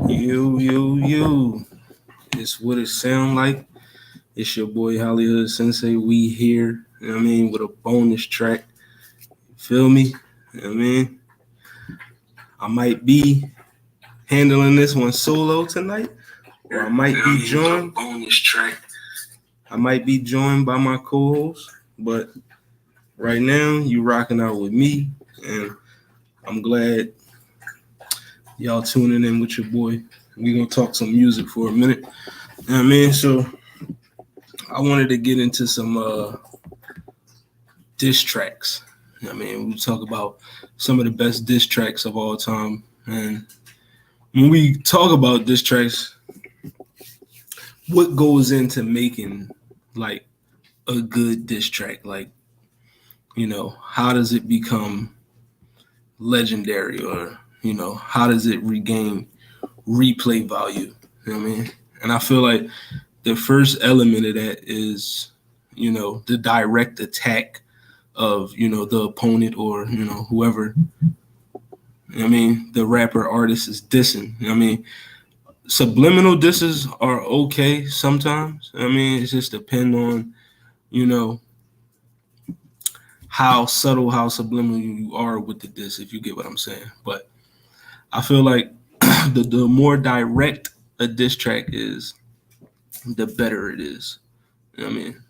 You. It's what it sound like. It's your boy Hollywood Sensei. We here, you know what I mean, with a bonus track. Feel me? You know what I mean? I might be handling this one solo tonight, or I might be joined. Bonus track. I might be joined by my co-host, but right now you rocking out with me, and I'm glad y'all tuning in with your boy. We gonna talk some music for a minute. You know what I mean? So I wanted to get into some diss tracks. I mean, we talk about some of the best diss tracks of all time. And when we talk about diss tracks, what goes into making like a good diss track? Like, how does it become legendary, or, how does it regain replay value? You know what I mean? And I feel like the first element of that is, the direct attack of, the opponent, or, whoever. I mean, the rapper artist is dissing. I mean, subliminal disses are okay sometimes. I mean, it just depends on, you know, how subtle, how subliminal you are with the diss, if you get what I'm saying. But I feel like the more direct a diss track is, the better it is. You know what I mean?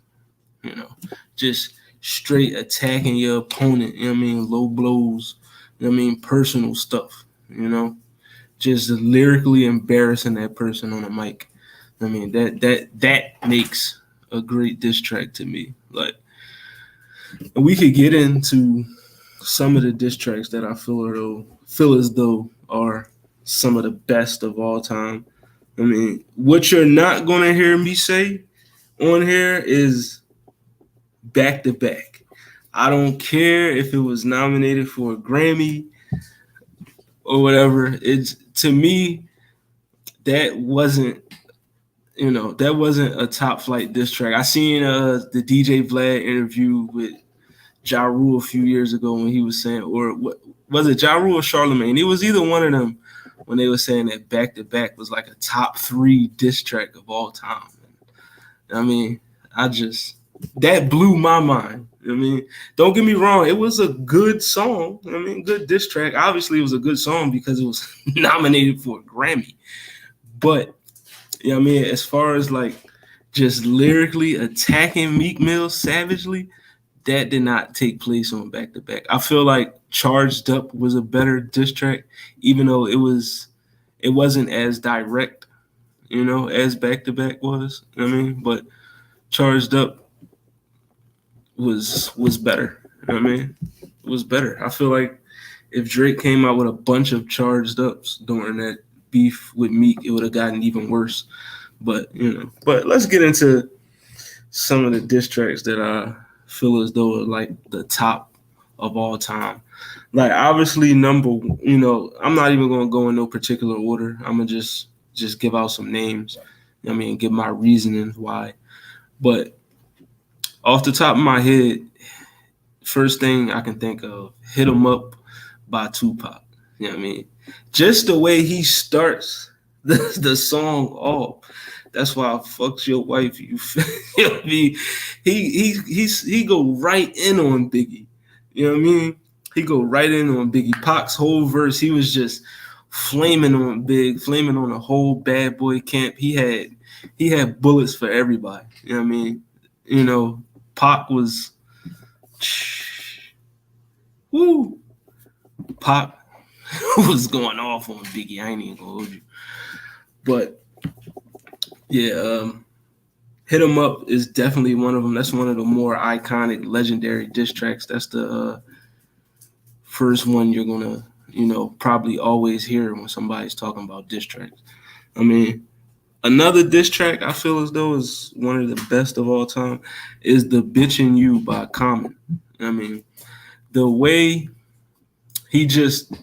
You know, just straight attacking your opponent, you know what I mean? Low blows, you know what I mean? Personal stuff, just lyrically embarrassing that person on the mic. I mean, that makes a great diss track to me. Like, we could get into some of the diss tracks that I feel as though are some of the best of all time. I mean, what you're not gonna hear me say on here is back to back. I don't care if it was nominated for a Grammy or whatever. It's, to me, that wasn't that wasn't a top flight diss track. I seen the DJ Vlad interview with Ja Rule a few years ago when he was saying, or what was it, Ja Rule or Charlemagne? It was either one of them when they were saying that back to back was like a top 3 diss track of all time. I mean, that blew my mind. I mean, don't get me wrong, it was a good song. I mean, good diss track. Obviously, it was a good song because it was nominated for a Grammy. But I mean, as far as like just lyrically attacking Meek Mill savagely, that did not take place on back to back. I feel like Charged Up was a better diss track, even though it wasn't as direct, as back to back was. I mean, but Charged Up was better. I mean, it was better. I feel like if Drake came out with a bunch of Charged Ups during that beef with Meek, it would have gotten even worse. But let's get into some of the diss tracks that I feel as though are like the top of all time. Like, obviously, I'm not even gonna go in no particular order. I'm gonna just give out some names. I mean, give my reasoning why. But off the top of my head, first thing I can think of, "Hit 'Em Up" by Tupac. You know what I mean? Just the way he starts the song off. That's why I fucked your wife. You feel me? He go right in on Biggie. You know what I mean? He go right in on Biggie. Pac's whole verse, he was just flaming on Big, flaming on the whole bad boy camp. He had bullets for everybody. You know what I mean? Pac was woo. Pac was going off on Biggie. I ain't even gonna hold you. But yeah, "Hit 'Em Up" is definitely one of them. That's one of the more iconic, legendary diss tracks. That's the first one you're gonna, probably always hear when somebody's talking about diss tracks. I mean, another diss track I feel as though is one of the best of all time is "The Bitchin' You" by Common. I mean, the way he just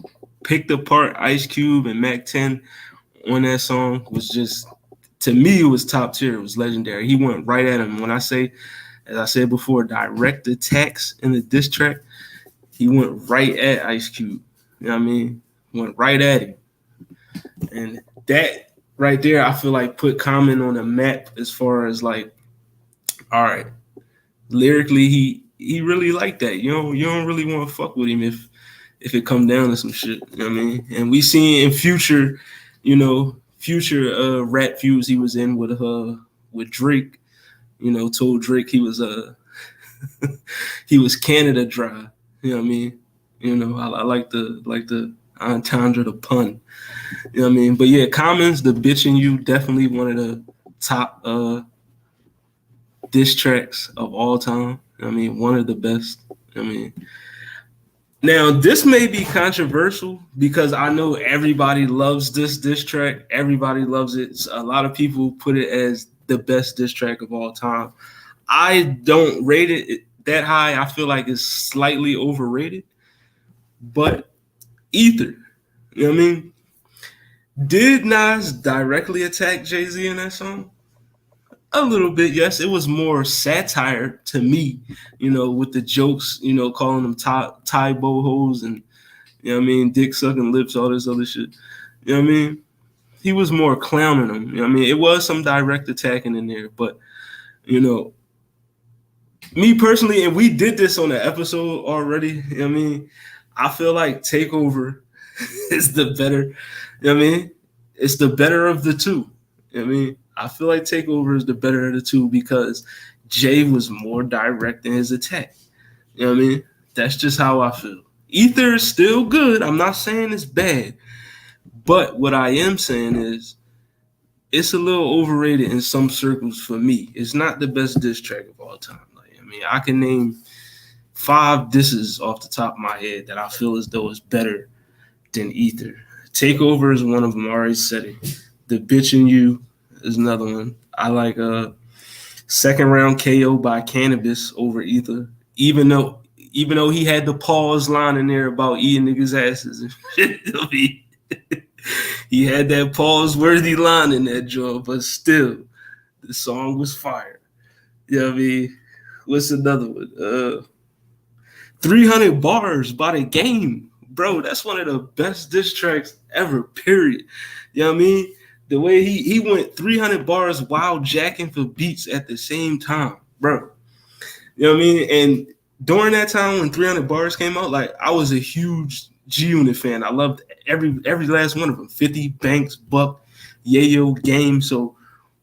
picked apart Ice Cube and Mac 10 on that song was just, to me, it was top tier. It was legendary. He went right at him. When I say, as I said before, direct attacks in the diss track, he went right at Ice Cube. You know what I mean? Went right at him. And that right there, I feel like put Common on a map as far as like, all right, lyrically he really like that. You don't really want to fuck with him if it come down to some shit. You know what I mean? And we seen in future, future rap feuds he was in with Drake. Told Drake he was he was Canada dry. You know what I mean? I like the entendre, the pun. You know what I mean? But yeah, Commons, the bitching you, definitely one of the top diss tracks of all time. I mean, one of the best. I mean, now this may be controversial because I know everybody loves this diss track. Everybody loves it. A lot of people put it as the best diss track of all time. I don't rate it that high. I feel like it's slightly overrated. But Ether, you know what I mean? Did Nas directly attack Jay-Z in that song? A little bit, yes. It was more satire to me, with the jokes, calling them tie bohos and, dick sucking lips, all this other shit. You know what I mean? He was more clowning them. You know what I mean? It was some direct attacking in there, but, me personally, and we did this on the episode already, you know what I mean? I feel like Takeover is the better, you know what I mean? It's the better of the two. You know what I mean? I feel like Takeover is the better of the two because Jay was more direct in his attack. You know what I mean? That's just how I feel. Ether is still good. I'm not saying it's bad. But what I am saying is it's a little overrated in some circles for me. It's not the best diss track of all time. I can name 5 disses off the top of my head that I feel as though is better than Ether. Takeover is one of them. I already said it. The Bitch in You is another one. I like Second Round KO by Cannabis over Ether. Even though he had the pause line in there about eating niggas' asses and shit. He had that pause-worthy line in that joint, but still, the song was fire. You know what I mean? What's another one? 300 Bars by The Game. Bro, that's one of the best diss tracks ever, period. You know what I mean? The way he went 300 bars while jacking for beats at the same time, bro. You know what I mean? And during that time when 300 Bars came out, like, I was a huge G-Unit fan. I loved every last one of them. 50, Banks, Buck, Yayo, Game. So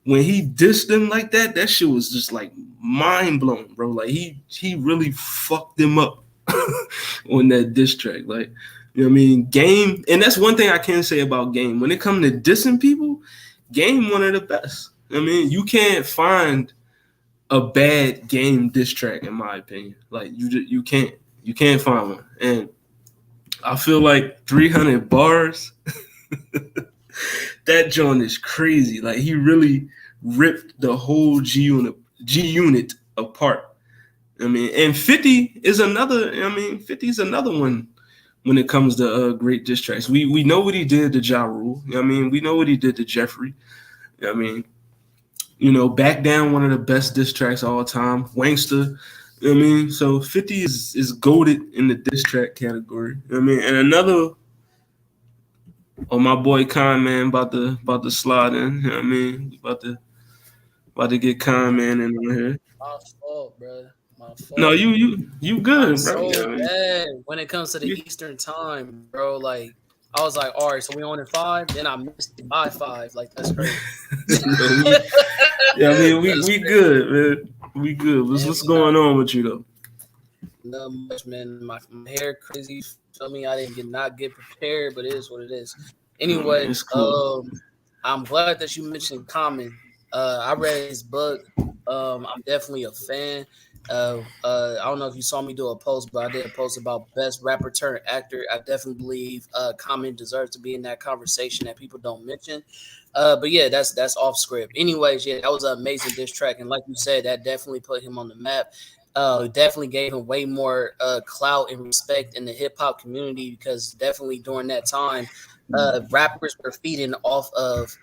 when he dissed them like that, that shit was just like mind blowing, bro. Like he really fucked them up on that diss track. Like, you know what I mean? Game, and that's one thing I can say about Game. When it comes to dissing people, Game one of the best. I mean, you can't find a bad Game diss track in my opinion. Like you can't find one. And I feel like 300 Bars. That joint is crazy. Like, he really ripped the whole G unit apart. I mean, and 50 is another. 50 is another one when it comes to great diss tracks. We know what he did to Ja Rule. You know what I mean? We know what he did to Jeffrey. You know what I mean? Back Down, one of the best diss tracks of all time. Wankster. You know what I mean? So 50 is goated in the diss track category. You know what I mean? And another. Oh, my boy Con Man about to slide in. You know what I mean? About to get Con Man in on here. My fault, bro. My fault. No, you good, I'm bro. so You know what I mean? bad when it comes to the Eastern time, bro. Like, I was like, all right, so we on at 5, then I missed it by 5. Like, that's crazy. we good, man. We good. What's going on with you though? Not much, man. My hair crazy. Feel me? I didn't not get prepared, but it is what it is. Anyway, cool. I'm glad that you mentioned Common. I read his book. I'm definitely a fan. I don't know if you saw me do a post, but I did a post about best rapper turned actor. I definitely believe Common deserves to be in that conversation that people don't mention. But yeah, that's off script. Anyways, yeah, that was an amazing diss track, and like you said, that definitely put him on the map. Definitely gave him way more clout and respect in the hip hop community because definitely during that time, rappers were feeding off of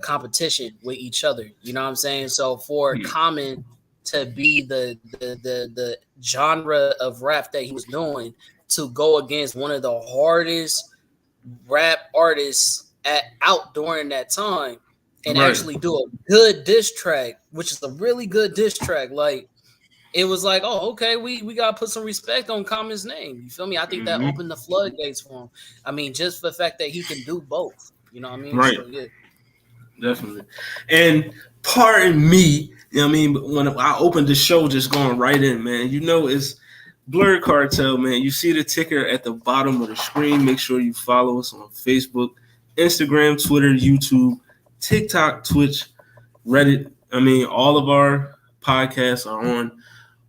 competition with each other. You know what I'm saying? So for Common to be the genre of rap that he was doing to go against one of the hardest rap artists out during that time and actually do a good diss track, which is a really good diss track. Like it was like, oh, okay, we gotta put some respect on Common's name. You feel me? I think that opened the floodgates for him. I mean, just for the fact that he can do both. You know what I mean? Right. So yeah. Definitely. And pardon me, you know what I mean, but when I opened the show, just going right in, man, you know, it's Blurred Cartel, man. You see the ticker at the bottom of the screen. Make sure you follow us on Facebook, Instagram, Twitter, YouTube, TikTok, Twitch, Reddit. I mean, all of our podcasts are on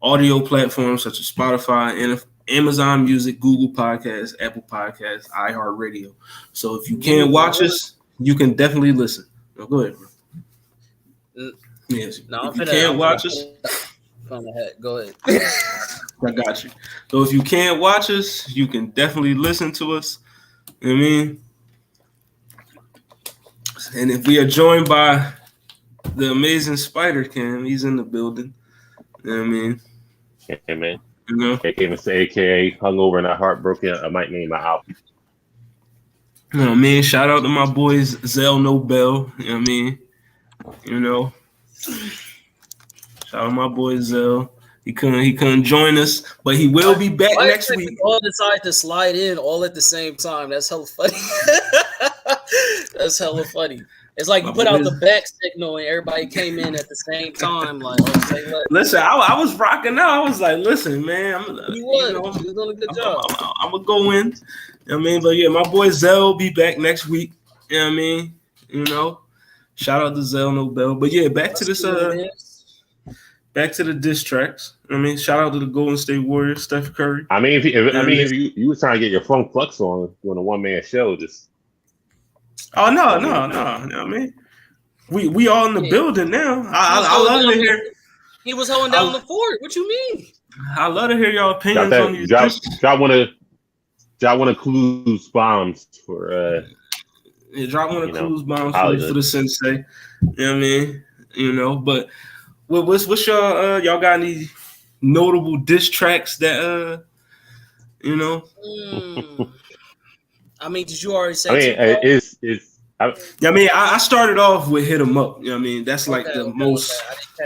audio platforms such as Spotify and Amazon Music, Google Podcasts, Apple Podcasts, iHeartRadio. So if you can't watch us, you can definitely listen. No, go ahead, bro. Yes. No, if you can't watch us, go ahead. I got you. So if you can't watch us, you can definitely listen to us. You know what I mean? And if we are joined by the amazing Spider Cam, he's in the building. You know what I mean? Yeah, man. You know? AKA Hungover and Heartbroken. I might name my album. You know what I mean? Shout out to my boys Zell Nobel. You know what I mean? You know. Shout out to my boy Zell. He couldn't join us, but he will be back next week. All decide to slide in all at the same time. That's hella funny. That's hella funny. It's like you put out the back signal and everybody came in at the same time. Like, listen, I was rocking out. I was like, listen, man, you was doing a good job. I'm gonna go in. You know what I mean? But yeah, my boy Zell will be back next week. You know what I mean? You know, shout out to Zell Nobel. But yeah, back to this. Back to the diss tracks. I mean, shout out to the Golden State Warriors, Steph Curry. I mean, if you were trying to get your Funk Flux on doing a one man show, just. Oh no! You know what I mean, we all in the building now. I love to hear. He was holding down the fort. What you mean? I love to hear y'all opinions on these. Drop one of Clues bombs for. Drop one of Clues bombs for the sensei. You know what I mean? You know, but. What's y'all got any notable diss tracks that you know? I mean, did you already say? I mean, I started off with Hit 'Em Up. You know what I mean? That's like the most.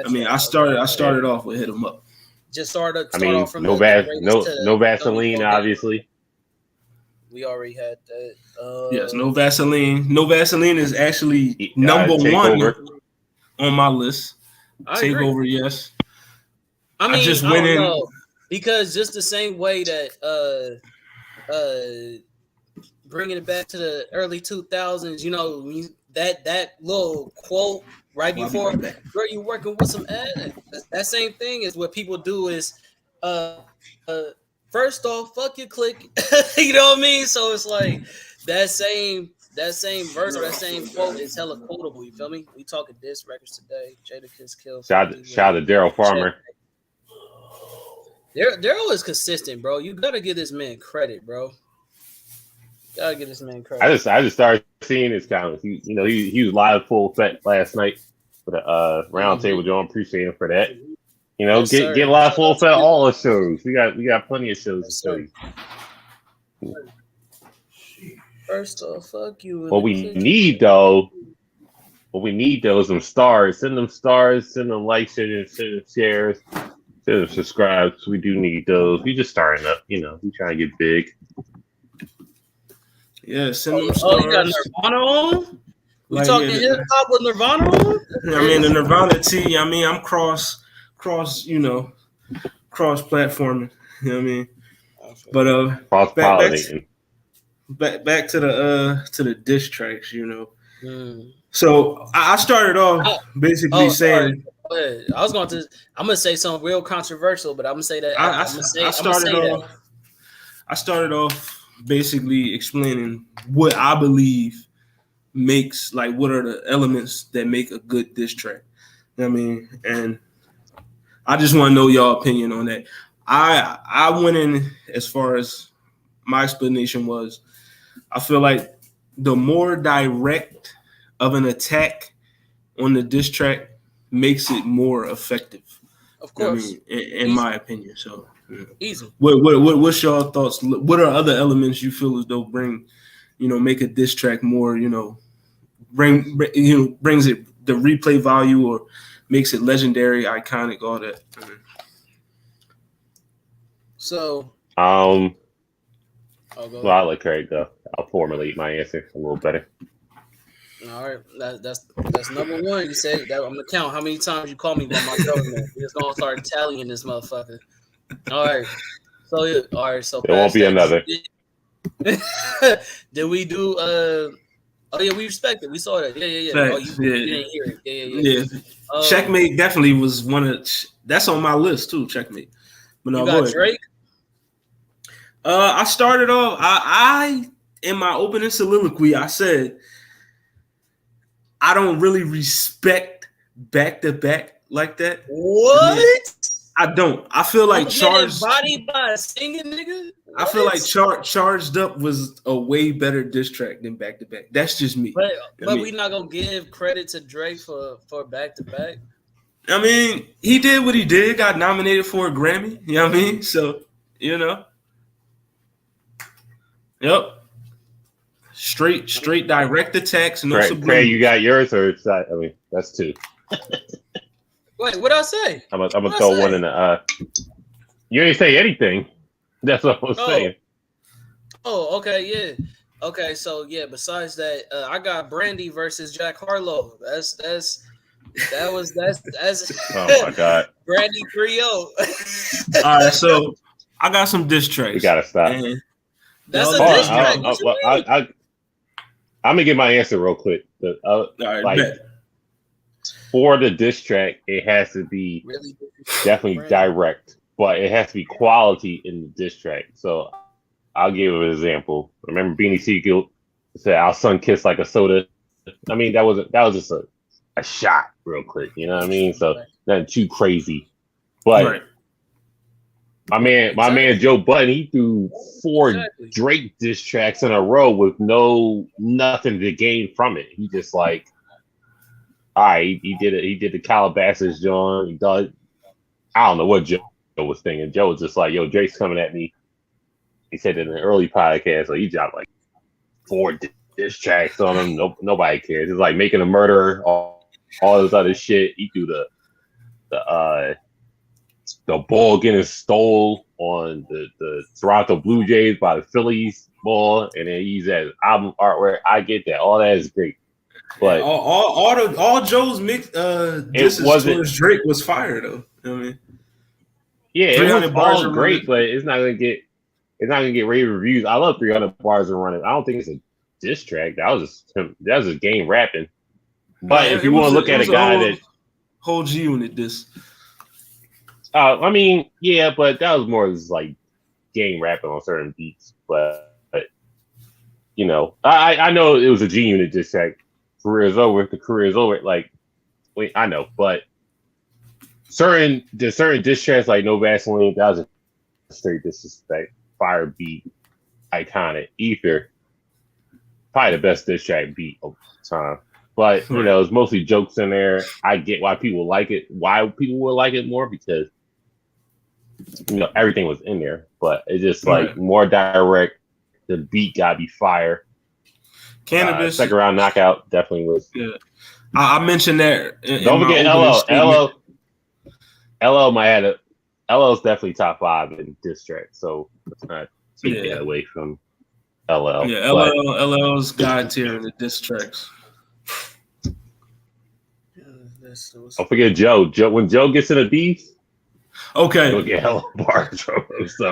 I mean, I started off with Hit 'Em Up. Just start off from no Vaseline, obviously. We already had that. Yes, no Vaseline. No Vaseline is actually number one on my list. Takeover, yes. I mean, I just went in because just the same way that bringing it back to the early 2000s, you know, that little quote right before, "Girl, you working with some ad." That same thing is what people do is, first off, fuck your click, you know what I mean? So it's like that same verse or that same quote is hella quotable. You feel me? We talking diss records today. Jadakiss Kill. Shout out to Daryl Farmer. Daryl is consistent, bro. You gotta give this man credit, bro. Gotta give this man credit. I just started seeing his comments. He was live full effect last night for the roundtable. John, appreciate him for that. You know, get live full effect all the shows. We got plenty of shows to show you. First off, fuck you. What we need though is some stars. Send them stars, send them likes, send them shares, send them subscribes. We do need those. We just starting up, you know. We trying to get big. Yeah, send them stars. You got Nirvana on? We talking hip hop with Nirvana on? I mean the Nirvana T. I mean I'm cross platforming. You know what I mean? But cross pollinating. Back to the diss tracks, you know. So I started off basically saying. I'm gonna say something real controversial, but I'm gonna say that I started off basically explaining what I believe makes, like, what are the elements that make a good diss track. You know what I mean? And I just want to know y'all opinion on that. I went in as far as my explanation was. I feel like the more direct of an attack on the diss track makes it more effective. Of course, I mean, in my opinion. So, easy. What's your thoughts? What are other elements you feel as though bring make a diss track more, brings it the replay value or makes it legendary, iconic, all that. So, well, I'll let Craig go. I'll formulate my answer a little better. All right, that's number one. You said that I'm gonna count how many times you call me by my government. We're just gonna start tallying this motherfucker. All right. So all right. So there won't be another. Did we do? Oh yeah, we respect it. We saw that. Yeah. Facts, Oh, you didn't hear it. Yeah. Checkmate definitely was one of. That's on my list too. Checkmate. But no, you got Drake. I started off. I in my opening soliloquy, I said I don't really respect back to back like that. What? I don't. I feel like Charged body by a singing nigga. What? I feel like Charged Up was a way better diss track than back to back. That's just me. But we're not gonna give credit to Drake for back to back. I mean, he did what he did. Got nominated for a Grammy. You know what I mean? So Yep. Straight direct attacks. No subliminal. Craig, you got yours, or that's two. Wait, what did I say? I'm gonna throw one in the. You didn't say anything. That's what I was saying. Oh, okay, yeah. Okay, so yeah. Besides that, I got Brandy versus Jack Harlow. That's. Oh my God. Brandy 3-0. All right, so I got some diss tracks. We gotta stop. That's a diss track. I'm gonna get my answer real quick. All right, for the diss track, it has to be really definitely direct, but it has to be quality in the diss track. So I'll give you an example. Remember Beanie Siegel said, "Our son kissed like a soda." I mean, that was just a shot real quick. You know what I mean? So nothing too crazy. But my man Joe Budden, he threw 4 Drake diss tracks in a row with nothing to gain from it. He just like, all right, he did it. He did the Calabasas joint. He did. I don't know what Joe was thinking. Joe was just like, "Yo, Drake's coming at me." He said in an early podcast, so he dropped like 4 diss tracks on him. Nobody cares. It's like Making a Murderer, all this other shit. He threw the ball getting stole on the Toronto Blue Jays by the Phillies ball, and then he's at album artwork. I get that. All that is great. But all Joe's mix disses towards Drake was fire though. You know what I mean? Yeah, it was all great, but it's not gonna get rave reviews. I love 300 Bars and Running. I don't think it's a diss track. That was just game rapping. But if you want to look at a guy that whole G Unit diss. I mean, yeah, but that was more just like game rapping on certain beats. But I know it was a G Unit diss track. Career is over. The career is over. Like, wait, I know, but certain diss tracks like No Vaseline, that was a straight disrespect. Fire beat, iconic. Ether, probably the best diss track beat of the time. But it's mostly jokes in there. I get why people like it. Why people would like it more because everything was in there. But it's just like more direct. The beat gotta be fire. Cannabis second round knockout definitely was. Yeah, I mentioned that. Don't forget LL. LL might have LL's definitely top 5 in diss track. So let's not take that away from LL. Yeah, LL's god tier in the diss tracks. Don't forget Joe. When Joe gets in a beef, okay, he'll get hella bars.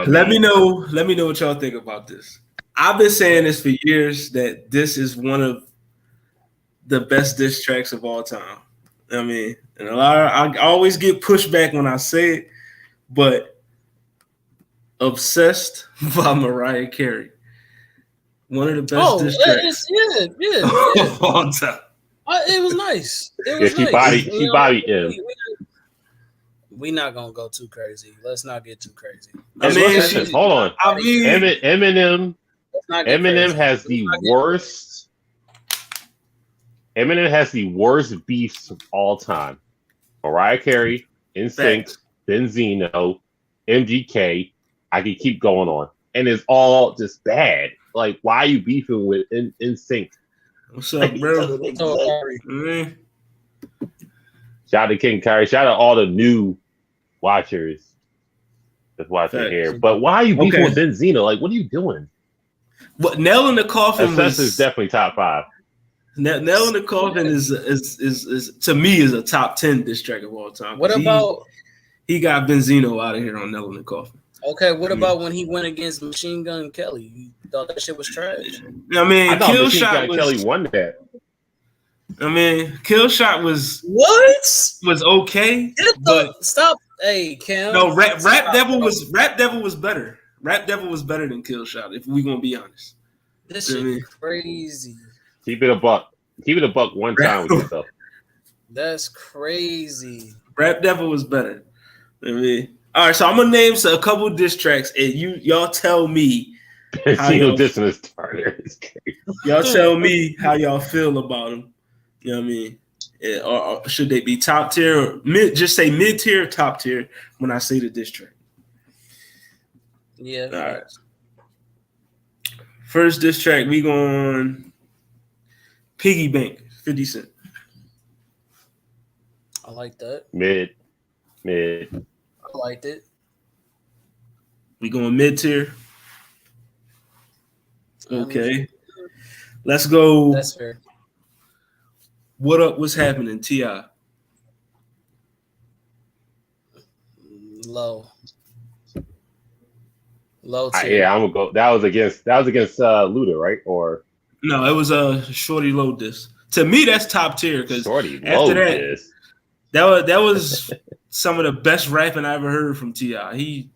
Let me know what y'all think about this. I've been saying this for years that this is one of the best diss tracks of all time. I mean, and I always get pushback when I say it, but Obsessed by Mariah Carey. One of the best diss tracks. Yeah. Of all time. It was nice. She bodied him. We're not gonna go too crazy. Let's not get too crazy. Hold on. Eminem has the worst. Eminem has the worst beefs of all time. Mariah Carey, NSYNC, Benzino, MGK. I could keep going on, and it's all just bad. like, why are you beefing with In Sync? What's up, bro? Shout out to King Kyrie. Shout out all the new watchers that's watching here. But why are you beefing with Benzino? Like, what are you doing? What Nail in the Coffin Assessor's definitely top 5. Nail in the Coffin is to me is a top 10 diss track of all time. What about he got Benzino out of here on Nail in the Coffin? Okay, what about when he went against Machine Gun Kelly? You thought that shit was trash? I mean, I thought Machine Gun Kelly won that. I mean, Kill Shot was okay, but stop. Hey, Cam. No, Rap Devil was better. Rap Devil was better than Kill Shot. If we gonna be honest, this shit crazy. Keep it a buck. Keep it a buck one time with yourself. That's crazy. Rap Devil was better. I mean, all right. So I'm gonna name a couple diss tracks, and y'all tell me. Y'all tell me how y'all feel about them. You know what I mean? Or should they be top tier or mid? Just say mid tier, top tier when I say the diss track. Yeah. All right. First diss track, we going Piggy Bank, 50 Cent. I like that. Mid. I liked it. We going mid tier. Okay. Let's go. That's fair. What up? What's happening? T.I. Low tier. Yeah, I'm gonna go. That was against Luda, right? Or no, it was a Shorty Low diss. To me, that's top tier because after that was some of the best rapping I ever heard from T.I.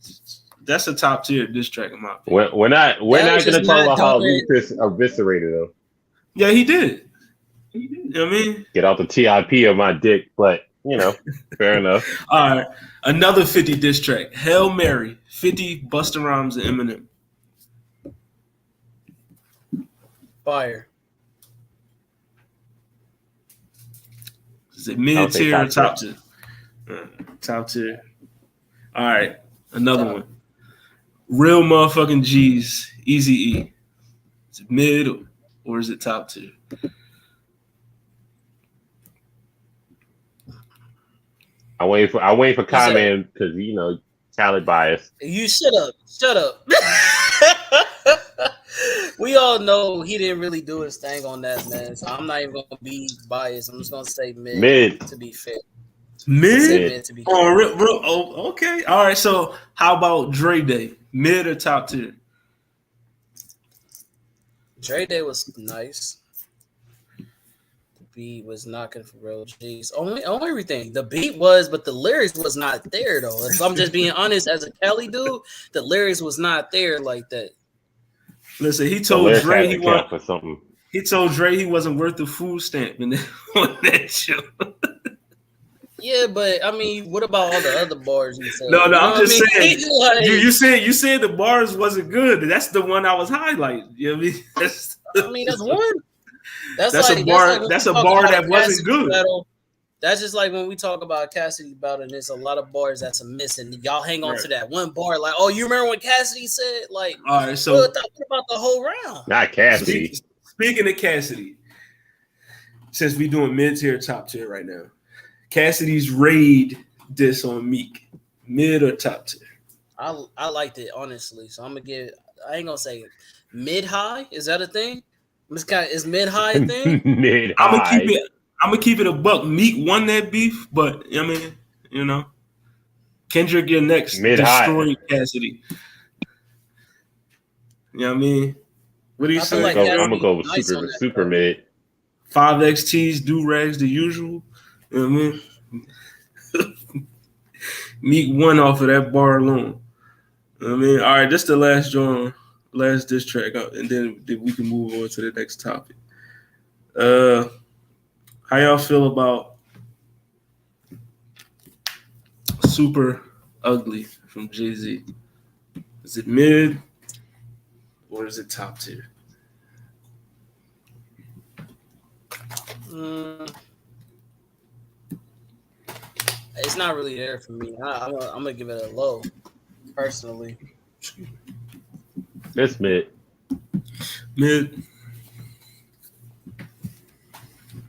That's a top tier diss track in my opinion. We're not gonna talk about how Ludacris eviscerated him. Yeah, he did. You know what I mean? Get out the TIP of my dick, but fair enough. All right, another 50 diss track. Hail Mary, 50 Busta Rhymes and Eminem. Fire. Is it mid tier or top tier? Top tier. All right, another one. Real motherfucking G's, Eazy-E. Is it mid or is it top tier? I wait for comment because talent bias. You shut up. We all know he didn't really do his thing on that, man. So I'm not even gonna be biased. I'm just gonna say mid. To be fair. Mid to be fair. Oh, okay. All right. So how about Dre Day? Mid or top tier? Dre Day was nice. Beat was knocking for real G's. Only everything. The beat was, but the lyrics was not there though. If I'm just being honest, as a Cali dude, the lyrics was not there like that. Listen, he told Dre he told Dre he wasn't worth the food stamp on that show. Yeah, but I mean, what about all the other bars you said? No, I'm just saying. You said the bars wasn't good. That's the one I was highlighting. You know what I mean? That's one. That's a bar. That's a bar that wasn't good. Battle. That's just like when we talk about Cassidy battle, and there's a lot of bars that's a miss, and y'all hang on to that one bar. Like, oh, you remember when Cassidy said, like, all right, so we're talking about the whole round. Not Cassidy. Speaking of Cassidy, since we doing mid tier, top tier right now, Cassidy's raid diss on Meek, mid or top tier? I liked it honestly, so I'm gonna give. I ain't gonna say mid high. Is that a thing? Is mid high a thing? Mid high. I'm gonna keep it a buck. Meek won that beef, but I mean, Kendrick, you're next. Destroyed Cassidy. You know what I mean? What do you say? I'm gonna go with super mid. 5XTs, do rags, the usual. You know what I mean? Meek won off of that bar alone. You know what I mean? All right, this is the last diss track, and then we can move on to the next topic. How y'all feel about Super Ugly from Jay-Z? Is it mid or is it top tier? It's not really there for me. I'm gonna give it a low, personally. It's mid. Mid.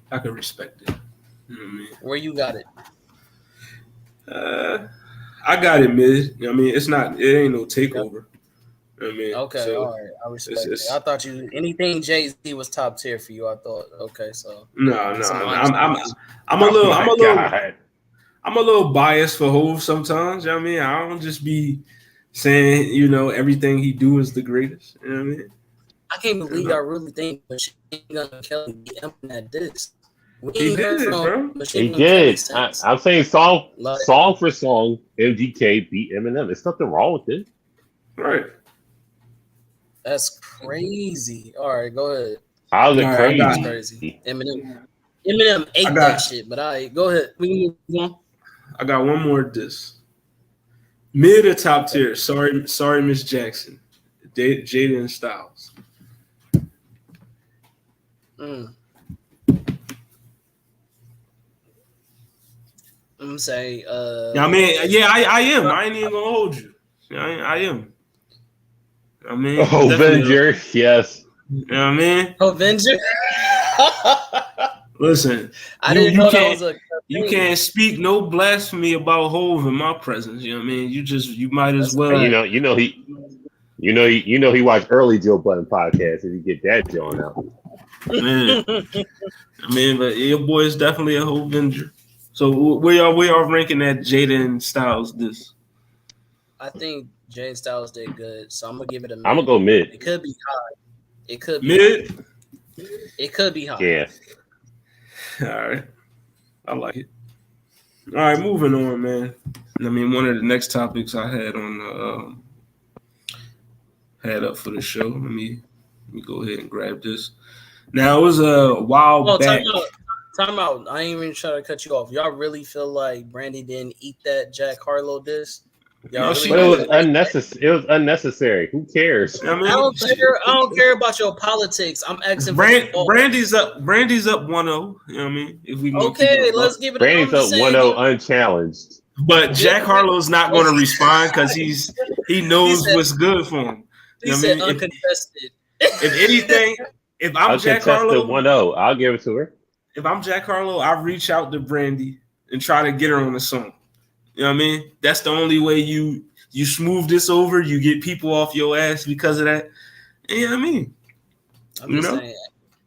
I can respect it. You know what I mean? Where you got it? I got it mid. You know what I mean? It ain't no takeover. You know what I mean? Okay, So all right. I respect it. I thought anything Jay-Z was top tier for you. I thought, okay, so no. I'm a little biased for Hov sometimes. You know what I mean? I don't just be saying, everything he do is the greatest. You know what I mean? I can't believe I really think Machine Gun Kelly beat him at this. He did it, bro. He did. I'm saying song for song, MGK beat Eminem. There's nothing wrong with it. Right. That's crazy. All right, go ahead. How's it crazy? That's crazy. Eminem ate that shit, but all right, go ahead. We can move on. I got one more diss. Mid or top tier. Sorry, Miss Jackson. Jaden Styles. I'm saying, I mean, I am. I ain't even gonna hold you. I am. I mean, Avenger, yes. You know what I mean? Avenger. Listen, I didn't know that was you can't speak no blasphemy about Hov in my presence. You know what I mean? You might as well. You know he watched early Joe Budden podcast if you get that John out. Man, I mean, but your boy is definitely a Hovenger. So where y'all ranking that Jaden Styles this? I think Jaden Styles did good, so I'm gonna give it a mid. I'm gonna go mid. It could be high. It could be mid. High. It could be high. Yeah. All right. I like it. All right, moving on, man. I mean, one of the next topics I had on had up for the show. Let me go ahead and grab this. Now it was a while back. Time out. I ain't even trying to cut you off. Y'all really feel like Brandy didn't eat that Jack Harlow diss? It was unnecessary. It was unnecessary. Who cares? I don't care about your politics. I'm asking. Brandy's up 1-0. You know what I mean? If we let's give it. Brandy's up 1-0 unchallenged. But Jack Harlow's not going to respond because he knows what's good for him. He said uncontested. If anything, if I'm Jack Harlow, 1-0, I'll give it to her. If I'm Jack Harlow, I reach out to Brandy and try to get her on the song. You know what I mean? That's the only way you smooth this over. You get people off your ass because of that. You know what I mean? I'm just saying,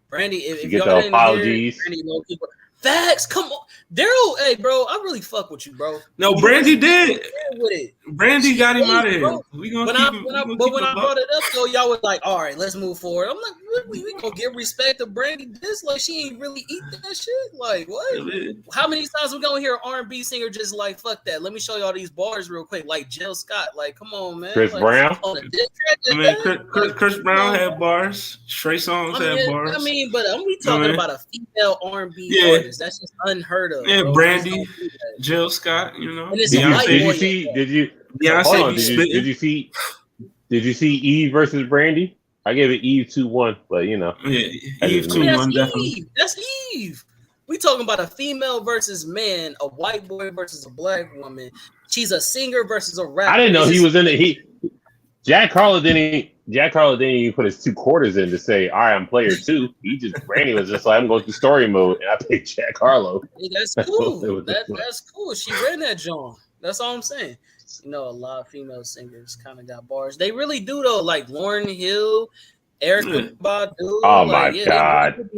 Brandy, if you get the apologies. Brandy, people, facts, come on. Daryl, hey, bro, I really fuck with you, bro. No, Brandy did. With it. Brandy got him out of here. When I brought it up, though, y'all was like, all right, let's move forward. I'm like, we gonna give respect to Brandy this? Like, she ain't really eat that shit? Like, what? How many times we gonna hear an R&B singer just like, fuck that? Let me show y'all these bars real quick. Like, Jill Scott. Like, come on, man. Chris Brown? Chris Brown had bars. Trey Songz had bars. I mean, but we talking about a female R&B artist. That's just unheard of. Yeah, bro. Brandy, Jill Scott, you know. Did you see Eve versus Brandy? I gave it Eve 2-1, but you know. Yeah, Eve 2-1 definitely. That's Eve. We talking about a female versus man, a white boy versus a black woman. She's a singer versus a rapper. I didn't know he was in it. Jack Harlow didn't even put his 2 quarters in to say, all right, I'm player 2. Brandy was just like, I'm going through story mode, and I picked Jack Harlow. Hey, that's cool. That's cool. She ran that John. That's all I'm saying. You know, a lot of female singers kind of got bars. They really do, though. Like Lauryn Hill, Erykah Badu. Oh, my God.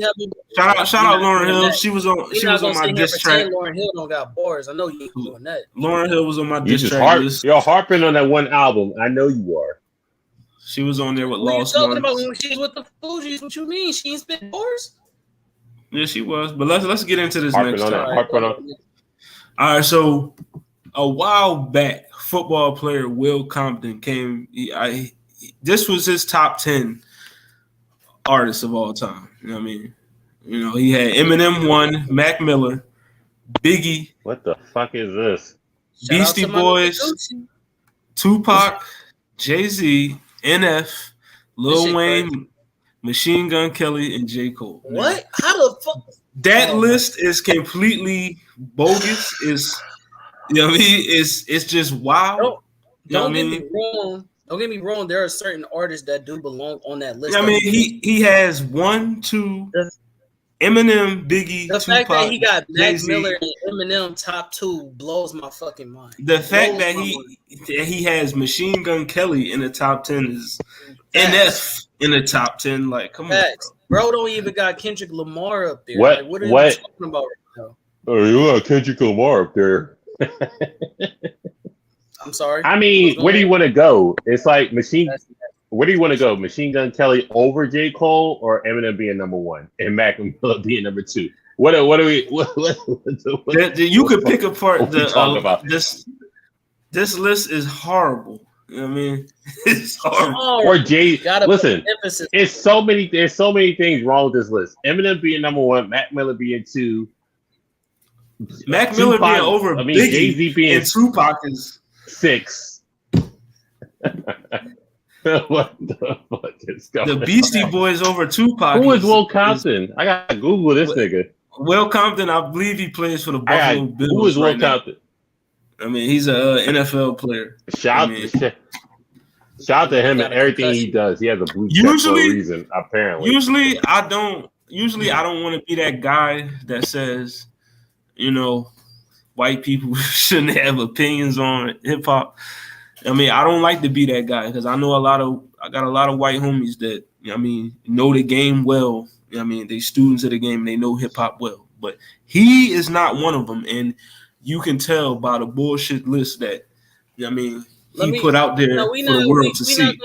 Shout out Lauryn Hill. She was on my diss track. Lauryn Hill don't got bars. I know you ain't doing that. Lauryn Hill was on my diss track. You're harping on that one album. I know you are. She was on there with Lost Ones. What are you talking about when she was with the Fugees? What you mean? She ain't spit bars? Yeah, she was. But let's get into this next time. All right, so a while back, football player Will Compton came. This was his top 10 artists of all time. You know what I mean? You know, he had Eminem 1, Mac Miller, Biggie. What the fuck is this? Beastie Boys, Tupac, Jay-Z, NF, Lil Wayne, Machine Gun Kelly, and J. Cole. What? How the fuck? That list is completely bogus. You know what I mean? It's just wow. Don't get me wrong. Don't get me wrong. There are certain artists that do belong on that list. I mean, he has 1, 2, Eminem, Biggie, the Tupac, fact that he got Mac Jay-Z. Miller and Eminem top 2 blows my fucking mind. The fact that he has Machine Gun Kelly in the top 10 is NF in the top 10. Like, come on, bro. Don't even got Kendrick Lamar up there. What? Like, what are you talking about right now? Oh, you got Kendrick Lamar up there. I'm sorry. I mean, where do you want to go? It's like where do you want to go? Machine Gun Kelly over J. Cole or Eminem being number 1 and Mac Miller being number 2? What are we? You could pick apart this. This list is horrible. You know what I mean? It's horrible. Or Jay. Listen, there's so many things wrong with this list. Eminem being number 1, Mac Miller being 2, Mac Miller being over Biggie, Jay-Z being and Tupac is 6. What the fuck is going on? The Beastie Boys over Tupac. Who is Will Compton? I gotta Google this nigga. Will Compton, I believe he plays for the Buffalo Bills. Who is Will Compton? I mean, he's an NFL player. Shout out to him and everything he does. He has a blue check for a reason, apparently. Usually, I don't want to be that guy that says, white people shouldn't have opinions on hip hop. I mean, I don't like to be that guy because I got a lot of white homies that, know the game well. They students of the game. They know hip hop well, but he is not one of them. And you can tell by the bullshit list that, he put out there for the world to see.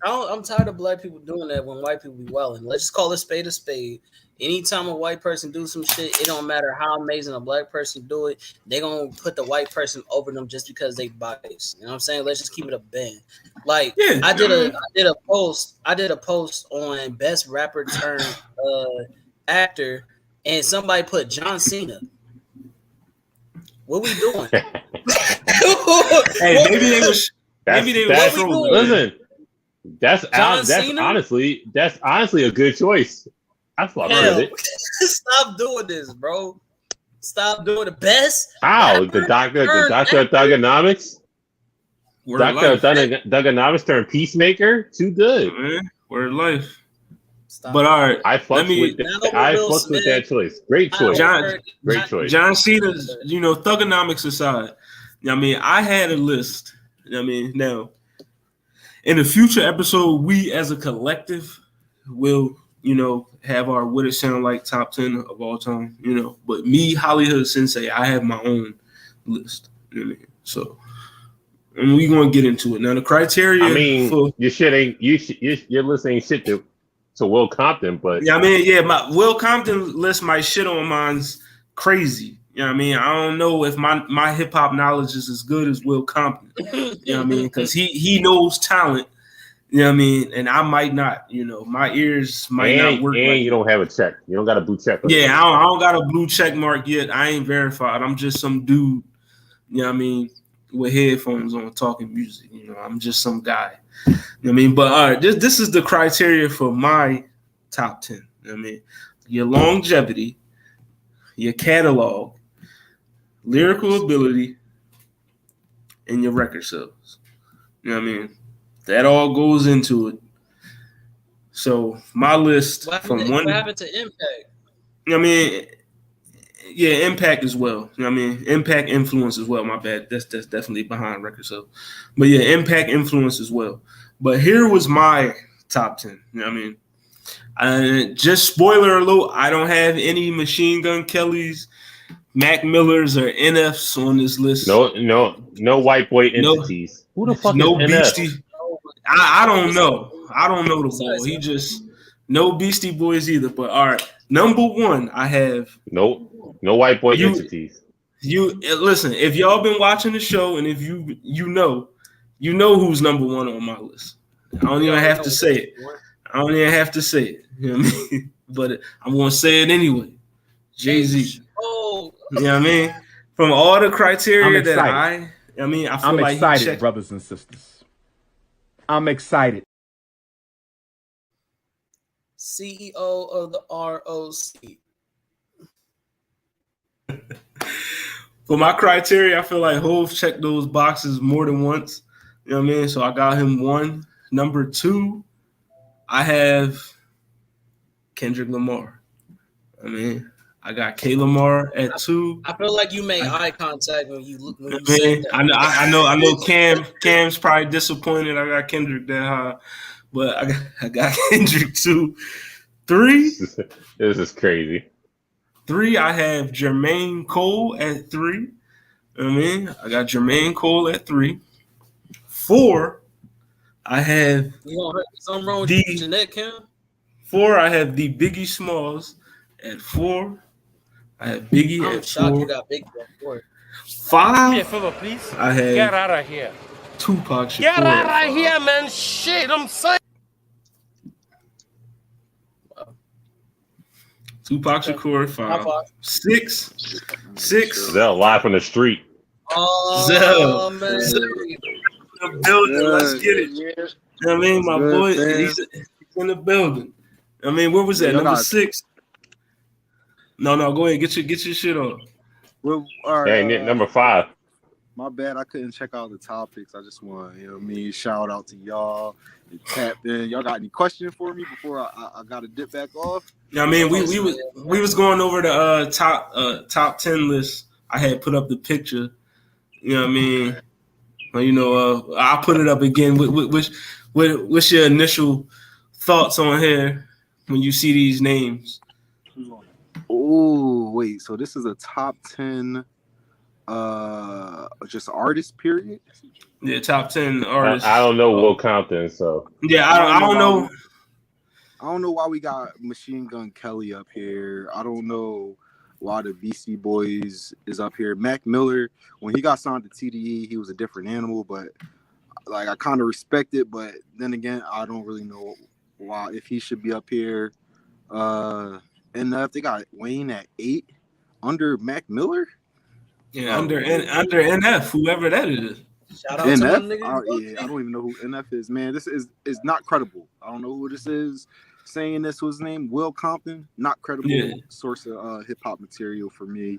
I'm tired of black people doing that when white people be wilding. Let's just call a spade a spade. Anytime a white person do some shit, it don't matter how amazing a black person do it. They gonna put the white person over them just because they biased. You know what I'm saying? Let's just keep it a band. Like I did a post on best rapper turned actor, and somebody put John Cena. What we doing? Hey, maybe they were trolling. Listen, that's honestly a good choice. I fuck with it. Stop doing this, bro. Stop doing the best. How? The doctor of Thugonomics? Doctor of Thugonomics turned Peacemaker? Too good. Man, word life. Stop. But all right, I fucked with that choice. Great choice. Great choice. John Cena's, Thugonomics aside. I had a list. Now, in a future episode, we as a collective will, have our What It Sound Like top 10 of all time, But me, Hollywood Sensei, I have my own list. So, and we're going to get into it. Now, the criteria. Your list ain't shit to Will Compton, but. My Will Compton list, my shit on mine's crazy. I don't know if my hip hop knowledge is as good as Will Compton. Because he knows talent. And I might not. My ears might not work. And you don't have a check. You don't got a blue check. Yeah, I don't got a blue check mark yet. I ain't verified. I'm just some dude. With headphones on, talking music. I'm just some guy. But all right, this is the criteria for my top 10. Your longevity, your catalog, lyrical ability, and your record sales. That all goes into it. So my list what happened to Impact? Impact as well. Impact influence as well. My bad. That's definitely behind record sales. But yeah, Impact influence as well. But here was my top 10. Just spoiler alert, I don't have any Machine Gun Kellys, Mac Millers, or NFs on this list. No white boy entities. Who the fuck is Beastie? NF? I don't know. I don't know the boy. He just no Beastie Boys either. But all right, number 1, I have no white boy entities. You listen. If y'all been watching the show, and if you know who's number 1 on my list. I don't even have to say it. You know what I mean? But I'm gonna say it anyway. Jay-Z. Oh, you know what I mean? From all the criteria that I feel I'm like excited, brothers and sisters. I'm excited. CEO of the ROC. For my criteria, I feel like Hov checked those boxes more than once. You know what I mean? So I got him 1. Number 2, I have Kendrick Lamar. I mean, I got K Lamar at 2. I feel like you made eye contact when you I said mean, that. I know. Cam's probably disappointed. I got Kendrick that high, but I got Kendrick 2. 3, This is crazy. 3, I have Jermaine Cole at 3. You know what I mean, I got Jermaine Cole at 3. 4, I have something wrong with Jeanette Kim? 4, I have the Biggie Smalls at 4. I have Biggie I'm at shocked 4. you got Biggie at 4. 5, Hey, Philip, please. I have Get out of here. Tupac Shakur. Get out of here, man. Shit, I'm saying. Tupac Shakur 5. 6. Zell live from the street. Oh, Zell. man. The building, let's get it. You know what I mean? My boy, he's in the building. I mean, where was that? Number 6? No, go ahead. Get your shit on. Well, all right, Hey, number 5. My bad, I couldn't check out the topics. I just want to, shout out to y'all. Tap in. Y'all got any questions for me before I got to dip back off? I mean, we was going over the top 10 list. I had put up the picture. You know what I mean? Well, I'll put it up again. What's your initial thoughts on here when you see these names? Oh, wait. So this is a top 10 just artist period? Yeah, top 10 artists. I don't know Will Compton, so yeah, I don't know. I don't know why we got Machine Gun Kelly up here. I don't know why the BC Boys is up here. Mac Miller, when he got signed to TDE, he was a different animal, but like I kind of respect it. But then again, I don't really know why if he should be up here. And if they got Wayne at 8 under Mac Miller. Yeah, under NF, whoever that is. Shout out NF? to my nigga. Yeah, I don't even know who NF is, man. This is not credible. I don't know who this is. Saying this was named Will Compton, not credible source of hip hop material for me.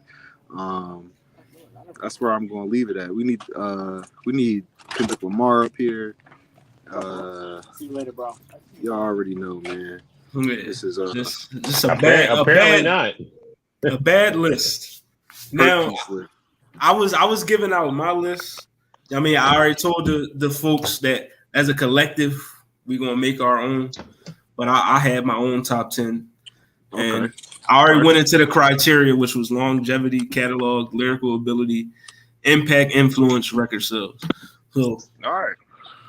That's where I'm going to leave it at. We need Kendrick Lamar up here. See you later, bro. Y'all already know, man. This is just a bad list. Now, I was giving out my list. I mean, I already told the folks that as a collective, we're gonna make our own. But I had my own top 10, and I already went into the criteria, which was longevity, catalog, lyrical ability, impact, influence, record sales. So, all right,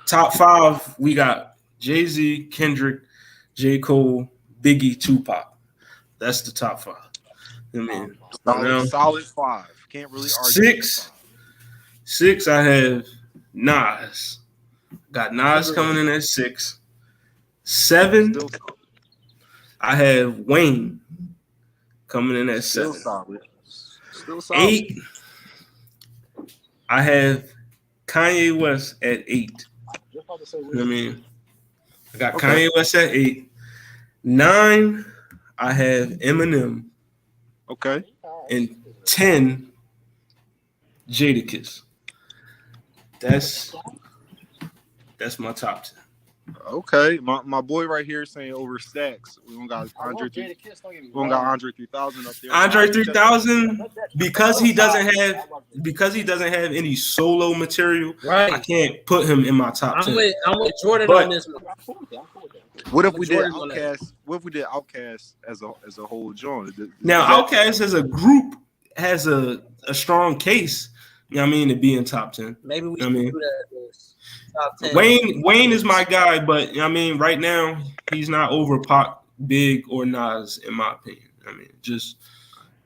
top 5 we got Jay-Z, Kendrick, J. Cole, Biggie, Tupac. That's the top 5. I mean, solid 5. Can't really argue. 6, I have Nas. Got Nas coming in at 6. 7, I have Wayne coming in at 7. Still solid. 8, I have Kanye West at 8. I mean, I got Kanye West at 8. 9, I have Eminem. Okay. And 10, Jadakiss. That's my top 10. Okay, my boy right here saying over Stacks. We don't got Andre 3000 up there. Andre 3000 because he doesn't have any solo material. Right. I can't put him in my top 10. I'm with Jordan on this one. What if we did Outkast? What if we did Outkast as a whole genre? Now Outkast as a group has a strong case. You know what I mean, to be in top 10. Maybe we should do that. Top 10. Wayne is my guy, but I mean, right now he's not over Pac, Big, or Nas, in my opinion. I mean, just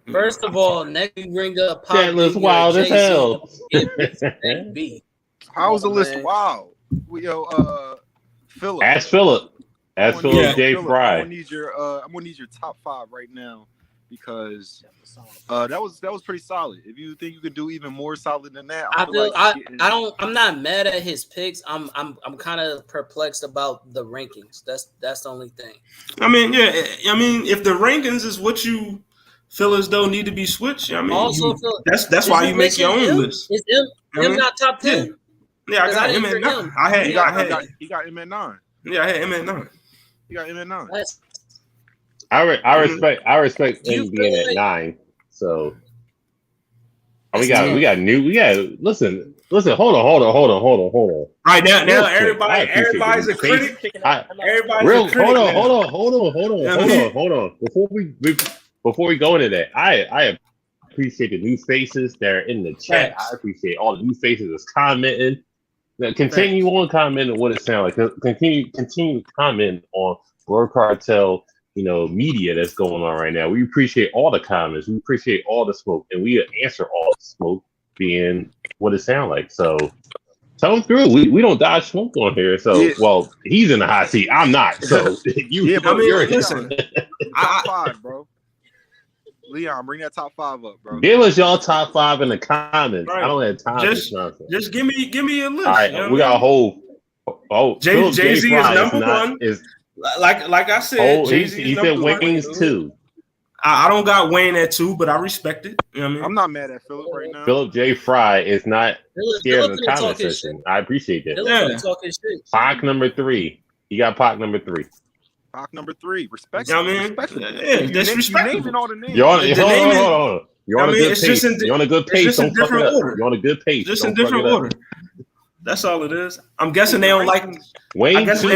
first of all, next we bring up Pac. That list wild as hell. How's the list wild? Philip. Ask Philip. Ask Philip J. Fry. I'm gonna need your top 5 right now because that was pretty solid. If you think you could do even more solid than that, I'm not mad at his picks. I'm kind of perplexed about the rankings. That's the only thing. I mean, if the rankings is what you feel as though need to be switched, I mean, that's why you make your own list. Is him not top 10? Yeah, I got him at 9. He got him at 9. Yeah, I had him at 9. He got him at 9. I respect him being at 9. So we got listen. Hold on. Right now, everybo's a critic. Everybody's a critic. Hold on. Before we go into that, I appreciate the new faces that are in the chat. I appreciate all the new faces that's commenting. Now, continue on commenting what it sounds like. Continue to comment on Word Cartel, media that's going on right now. We appreciate all the comments. We appreciate all the smoke, and we answer all the smoke being what it sounds like. So tell them through. We don't dodge smoke on here. So well, he's in the hot seat. I'm not. So listen. Top 5, bro. Leon, bring that top 5 up, bro. Give us y'all top 5 in the comments. Right. I don't have time. Just give me a list. All right, we got a whole. Jay-Z is number 1. Like I said, Jay-Z he said Wayne's 2. I don't got Wayne at 2, but I respect it. You know what I mean? I'm not mad at Philip right now. Philip J. Fry is not here in the comment section. I appreciate that. Pac number 3. You got Pac number 3. Pac number 3. Respect. You know what I mean? Yeah, disrespectful. You naming all the names. You're on a good pace. You're on a good pace. Don't fuck it up. You're on a good pace. Just in different order. That's all it is. I'm guessing they don't like Wayne. I'm guessing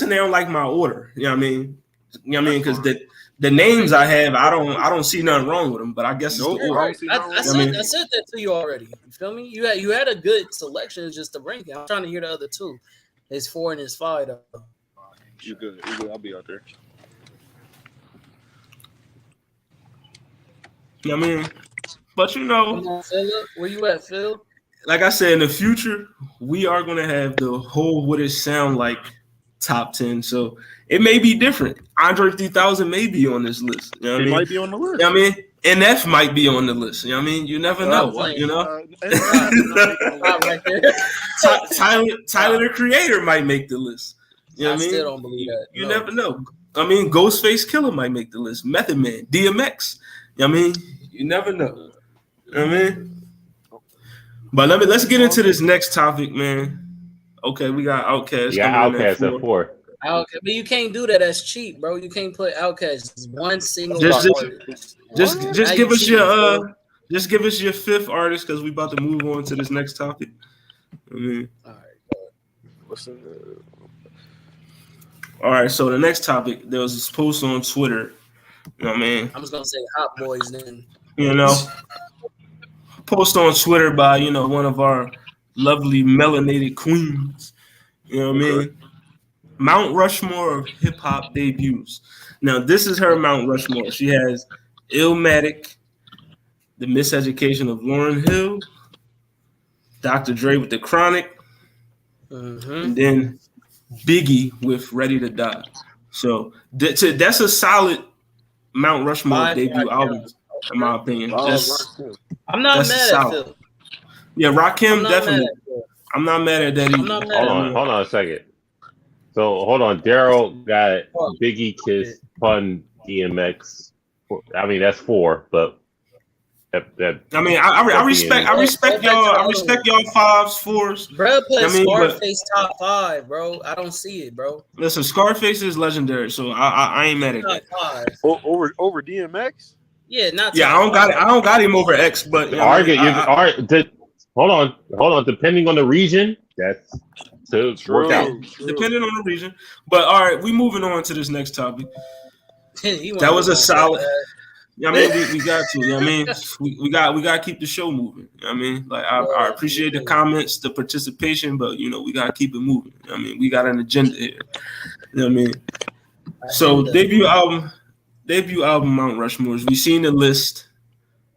they don't like my order. You know what I mean? Because the names I have, I don't see nothing wrong with them. But I guess it's the order. I said that to you already. You feel me? You had a good selection. It's just the ranking. I'm trying to hear the other 2. It's 4 and it's 5 though. You good? I'll be out there. You know what I mean? But Come on, Philip. Where you at, Phil? Like I said, in the future, we are going to have the whole what it sound like top 10. So it may be different. Andre 3000 may be on this list. You know what I mean? Might be on the list. You know what I mean? NF might be on the list. You know what I mean? You never know. Tyler the Creator might make the list. You know what I mean? Still don't believe that. You never know. I mean, Ghostface Killer might make the list. Method Man, DMX. You know what I mean? You never know. You know what I mean? But let's get into this next topic, man. Okay, we got Outkast. Yeah, Outkast at 4. Okay, but you can't do that. That's cheap, bro. You can't put Outkast one single. Just give us your just give us your 5th artist because we about to move on to this next topic. I mean, all right. All right, so the next topic, there was this post on Twitter. You know what I mean? I'm just gonna say Hot Boys then. Post on Twitter by one of our lovely melanated queens. You know what I mean? Mount Rushmore of hip hop debuts. Now this is her Mount Rushmore. She has Illmatic, The Miseducation of Lauryn Hill, Dr. Dre with The Chronic, and then Biggie with Ready to Die. So that's a solid Mount Rushmore debut album, in my opinion. I'm not mad at Phil. Yeah, Rakim definitely. I'm not mad at that either. Hold on a second. So hold on, Daryl got Biggie, Kiss, Pun, DMX. I mean that's 4, but I respect y'all. I respect y'all 5s, 4s. Bro, put Scarface top 5, bro. I don't see it, bro. Listen, Scarface is legendary, so I ain't mad at that. Over DMX? Yeah, not. Yeah, I don't got him over X, but hold on. Depending on the region, that's to work out. Depending on the region, but all right, we moving on to this next topic. That was a solid. I mean, we got to. You know what I mean, we got to keep the show moving. You know what I mean, like I appreciate the comments, the participation, but we got to keep it moving. You know what I mean, we got an agenda here. You know what I mean. So debut album Mount Rushmore's. We seen the list.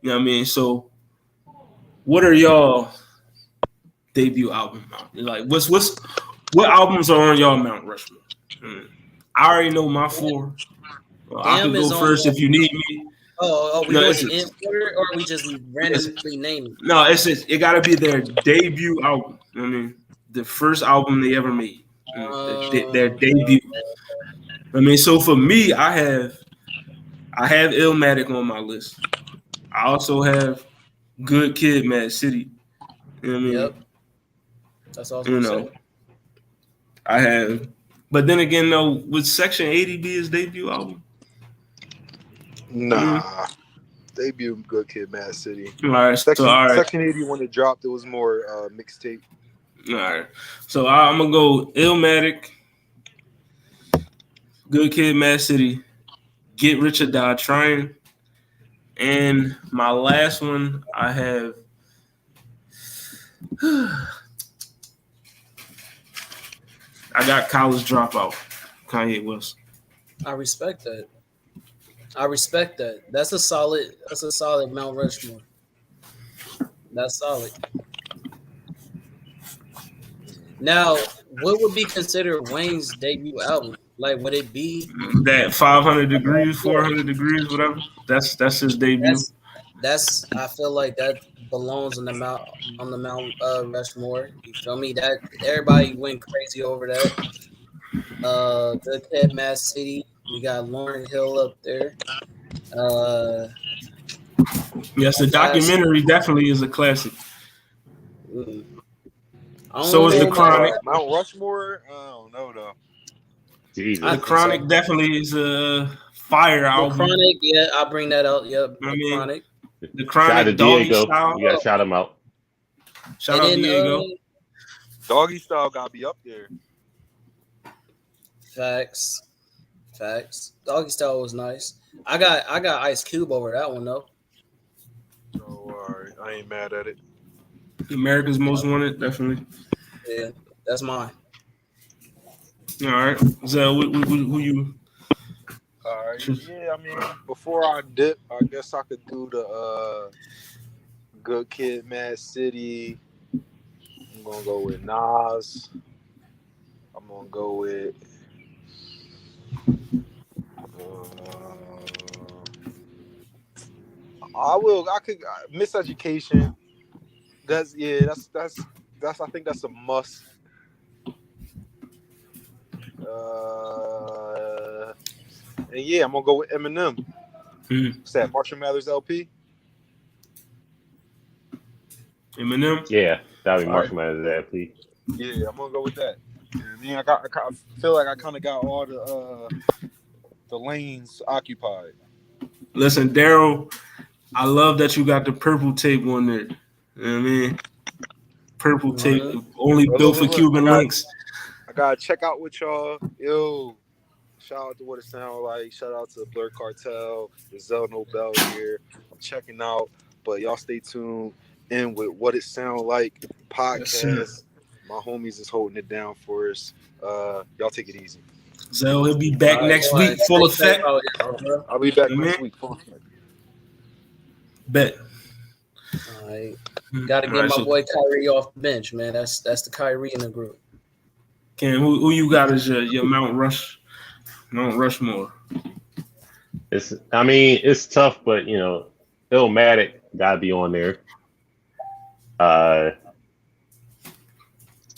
You know what I mean. So, what are y'all debut album? Like, what albums are on y'all Mount Rushmore? I already know my 4. I can go first if you need me. We going in order, or we just randomly name it? No, it got to be their debut album. I mean, the first album they ever made, their debut. I mean, so for me, I have Illmatic on my list. I also have Good Kid, Mad City. You know what I mean? That's all I was You gonna know, say. I have. But then again, though, would Section 80 be his debut album? Nah, debut Good Kid, Mad City. All right, so Section all right, Section 80 when it dropped, it was more mixtape. all right. So I'm gonna go Illmatic, Good Kid, Mad City, Get Rich or Die Trying, and my last one I have. I got College Dropout, Kanye West. I respect that. I respect that. That's a solid. That's a solid Mount Rushmore. That's solid. Now, what would be considered Wayne's debut album? Like, would it be? That 500 degrees, 400 degrees, whatever. That's his debut. That's. I feel like that belongs on the Mount Rushmore. You feel me? That everybody went crazy over that. Good Kid, Mad City. We got Lauren Hill up there. Uh, Yes, the last. documentary definitely is a classic. Mm, I So don't is the know Chronic. Mount Rushmore, I don't know though. Jesus. The I think so. Chronic definitely is a fire The album. Chronic, yeah, I'll bring that out. Yep, I the mean, Chronic. the Shout out to Chronic, Doggy Diego. Style. You gotta shout him out. Shout And out then Diego. Doggy Style gotta be up there. Facts. Doggy Style was nice. I got Ice Cube over that one though. So alright, I ain't mad at it. America's Most Wanted, definitely. Yeah, that's mine. All right. So who you? Alright, yeah, I mean, before I dip, I guess I could do the Good Kid, Mad City. I'm gonna go with Nas. I'm gonna go with I could Miseducation. That's I think that's a must. And yeah, I'm gonna go with Eminem. What's that? Marshall Mathers LP. Eminem. Yeah, that'd be All right. Marshall Mathers LP. Yeah, I'm gonna go with that. I mean, I feel like I kind of got all the lanes occupied. Listen, Daryl, I love that you got the purple tape on there. You know what I mean? Purple tape, only built for Cuban links. I gotta check out with y'all. Yo, shout out to What It Sound Like. Shout out to Blur Cartel, Giselle Nobel here. I'm checking out, but y'all stay tuned in with What It Sound Like podcast. Yes, my homies is holding it down for us. Y'all take it easy. So he'll be back next week, full effect. I'll be back next week, full effect. Bet. All right. Gotta get my boy Kyrie off the bench, man. That's the Kyrie in the group. Cam, who you got as your Mount Rushmore? It's tough, but you know, Illmatic gotta be on there.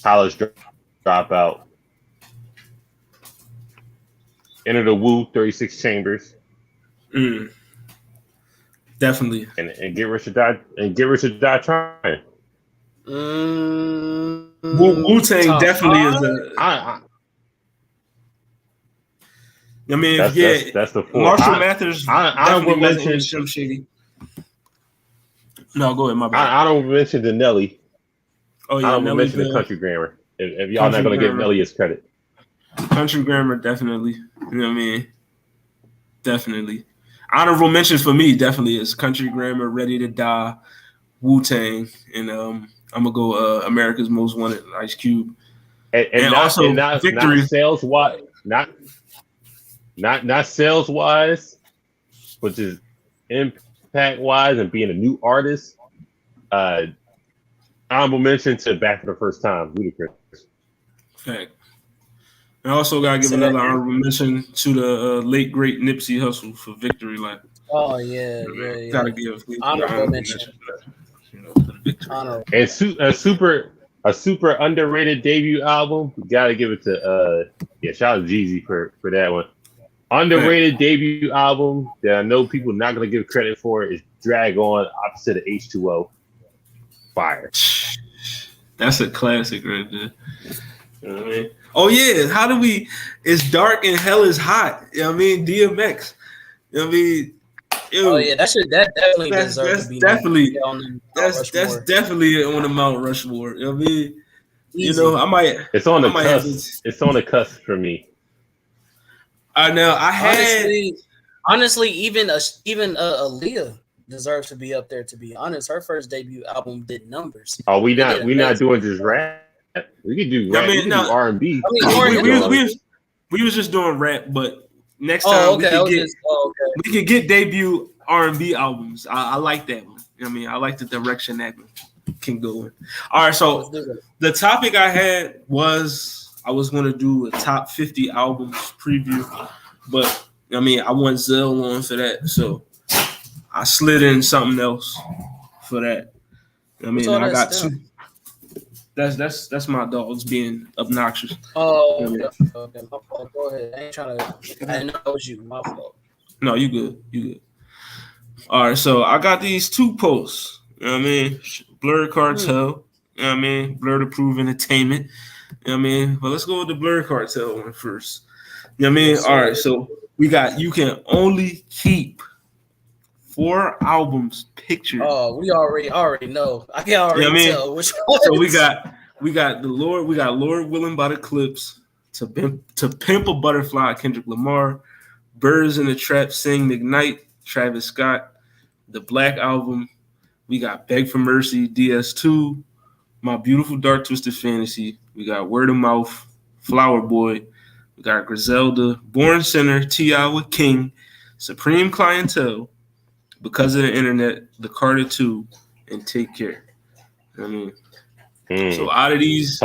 College Dropout. Enter the Woo, 36 Chambers. Definitely. And Get Rich or Die Trying. Wu-Tang definitely is that's the four. Marshall Mathers honorable mention Slim Shady. No, go ahead, my bad. I don't mention the Nelly. Oh yeah, honorable mention the Country Grammar. If y'all not gonna give Nelly his credit. Country Grammar, definitely. You know what I mean? Definitely. Honorable mentions for me definitely is Country Grammar, Ready to Die, Wu-Tang, and I'm gonna go America's Most Wanted, Ice Cube, and also Victory. Not sales wise, not sales wise, which is impact wise and being a new artist. Honorable mention to Back for the First Time, Ludacris. Fact. I also gotta give another honorable mention to the late great Nipsey Hussle for Victory Lap. Oh yeah. Gotta give honorable mention. And a super underrated debut album. Gotta give it to shout out to Jeezy for that one. Underrated debut album that I know people are not gonna give credit for is Drag On, opposite of H2O. Fire. That's a classic right there. You know what I mean? Oh yeah, how do we? It's dark and hell is hot. You know what I mean? DMX. You know what I mean? Ew, Oh yeah, that definitely deserves to be definitely on the Mount that's Rushmore. definitely on the Mount Rushmore. You know what I mean? Easy. You know, I might. It's on the might have cusp. It's on the cusp for me. I know. I had honestly, even Aaliyah deserves to be up there. To be honest, her first debut album did numbers. Oh, we not doing just rap. We could do rap. I mean, we can do R&B. We was just doing rap, but next time we could get debut R&B albums. I like that one. I mean, I like the direction that can go in. All right, so the topic I had was I was going to do a top 50 albums preview, but I mean, I want Zell on for that, so I slid in something else for that. I mean, I got two. That's my dogs being obnoxious. Oh, okay. My fault. Go ahead. I ain't trying to. I didn't know it was you. My fault. No, you good. You good. All right, so I got these two posts. You know what I mean? Blurred Cartel. You know what I mean? Blurred Approved Entertainment. You know what I mean? But let's go with the Blurred Cartel one first. You know what I mean? All right, so we got you can only keep 4 albums pictured. Oh, we already know. I can already tell which one. So we got Lord Willing by the Clips, to Pimp a Butterfly, Kendrick Lamar, Birds in the Trap, Sing Ignite, Travis Scott, the Black Album. We got Beg for Mercy, DS2, My Beautiful Dark Twisted Fantasy. We got Word of Mouth, Flower Boy. We got Griselda, Born Sinner, T.I. with King, Supreme Clientele, Because of the Internet, The Carter 2, and Take Care. I mean, so out of those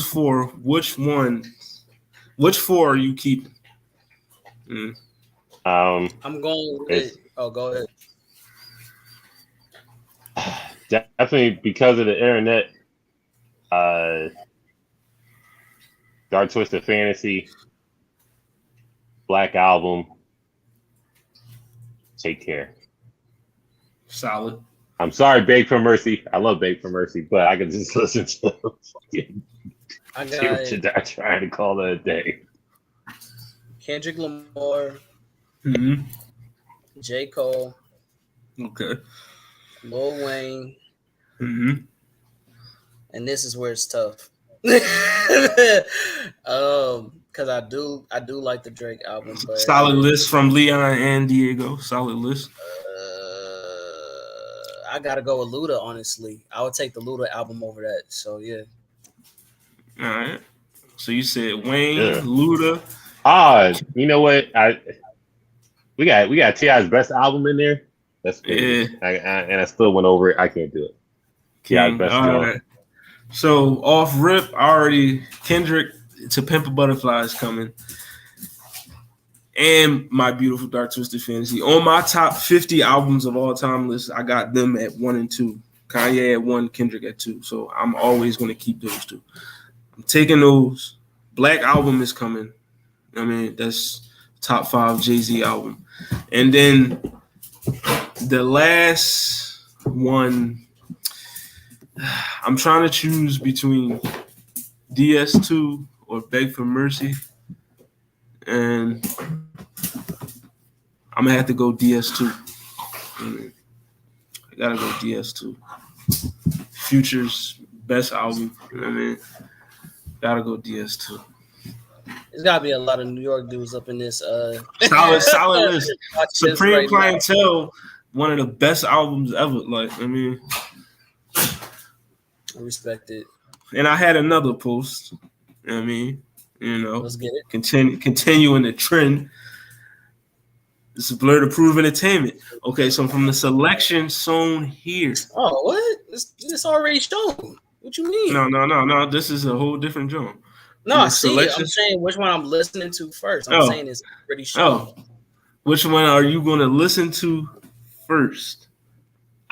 4, which 4 are you keeping? I'm going with it. Oh, go ahead. Definitely because of the internet. Dark Twisted Fantasy, Black Album, Take Care. Solid. I'm sorry, Beg for Mercy. I love Beg for Mercy, but I could just listen to I trying to call it a day. Kendrick Lamar, J. Cole, okay, Lil Wayne, and this is where it's tough. Because I do like the Drake album. But solid list from Leon and Diego. Solid list. I gotta go with Luda. Honestly, I would take the Luda album over that. So yeah. All right. So you said Wayne, Luda. You know what? We got T.I.'s best album in there. That's crazy. Yeah. I still went over it. I can't do it. T.I.'s best album. Right. So off rip, Kendrick to Pimp a Butterfly is coming. And My Beautiful Dark Twisted Fantasy. On my top 50 albums of all time list, I got them at 1 and 2. Kanye at 1, Kendrick at 2. So I'm always going to keep those 2. I'm taking those. Black Album is coming. I mean, that's top 5 Jay-Z album. And then the last one, I'm trying to choose between DS2 or Beg for Mercy. And I'm going to have to go DS2. I got to go DS2. Future's best album. You know what I mean? Got to go DS2. There's got to be a lot of New York dudes up in this. Solid list. Supreme Clientele, one of the best albums ever. Like, I mean. I respect it. And I had another post. You know what I mean? You know, let's get it. Continuing the trend. This is Blurred Approved Entertainment. Okay, so from the selection shown here. Oh, what? This already shown. What you mean? No. This is a whole different genre. No, I see it. I'm saying which one I'm listening to first. I'm saying it's already shown. Oh, which one are you going to listen to first?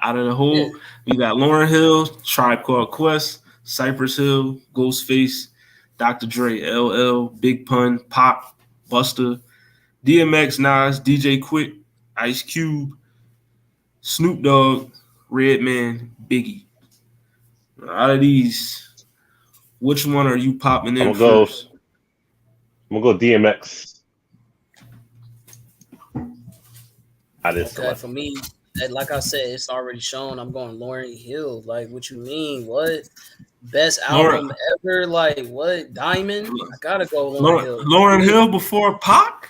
Out of the whole, we got Lauryn Hill, Tribe Called Quest, Cypress Hill, Ghostface, Dr. Dre, LL, Big Pun, Pop, Busta, DMX, Nas, DJ Quick, Ice Cube, Snoop Dogg, Redman, Biggie. Out of these, which one are you popping in first? I'm gonna go DMX. Okay, for me, like I said, it's already shown. I'm going Lauryn Hill. Like, what you mean? What best album ever? Like, what Diamond? I gotta go Lauryn Hill. Lauryn Hill before Pac.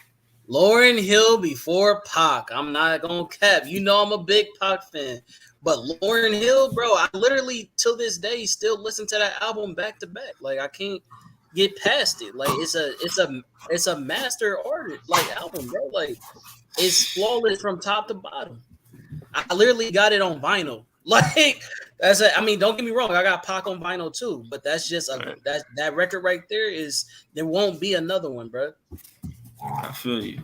Lauryn Hill before Pac. I'm not gonna cap. You know I'm a big Pac fan, but Lauryn Hill, bro, I literally till this day still listen to that album back to back. Like I can't get past it. Like it's a master artist like album, bro. Like it's flawless from top to bottom. I literally got it on vinyl. Like I mean, don't get me wrong, I got Pac on vinyl too, but that's just that record right there is there won't be another one, bro. I feel you.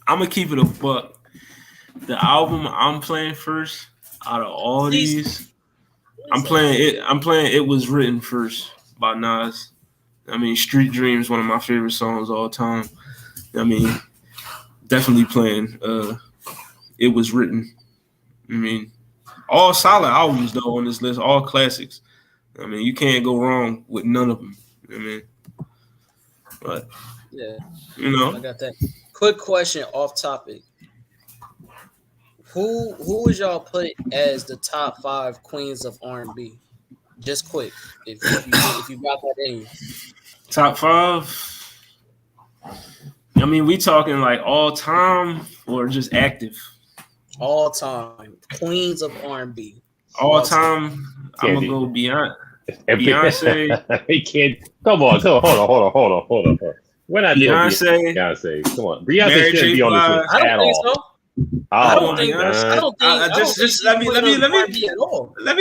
I'm gonna keep it a buck. The album I'm playing first out of all these, I'm playing it. I'm playing It Was Written first by Nas. I mean, Street Dreams, one of my favorite songs all time. I mean, definitely playing It Was Written. I mean, all solid albums though on this list, all classics. I mean, you can't go wrong with none of them. I mean, but yeah, you know, I got that. Quick question off topic. Who would y'all put as the top 5 queens of R&B? Just quick, if you got that in. Top 5. I mean, we talking like all time or just active? All time queens of R&B. All time. I'm gonna go Beyonce. He can't. Come on. Hold on. We're not doing Beyonce. Come on. Beyonce shouldn't be on this list at all. I don't think. Just let me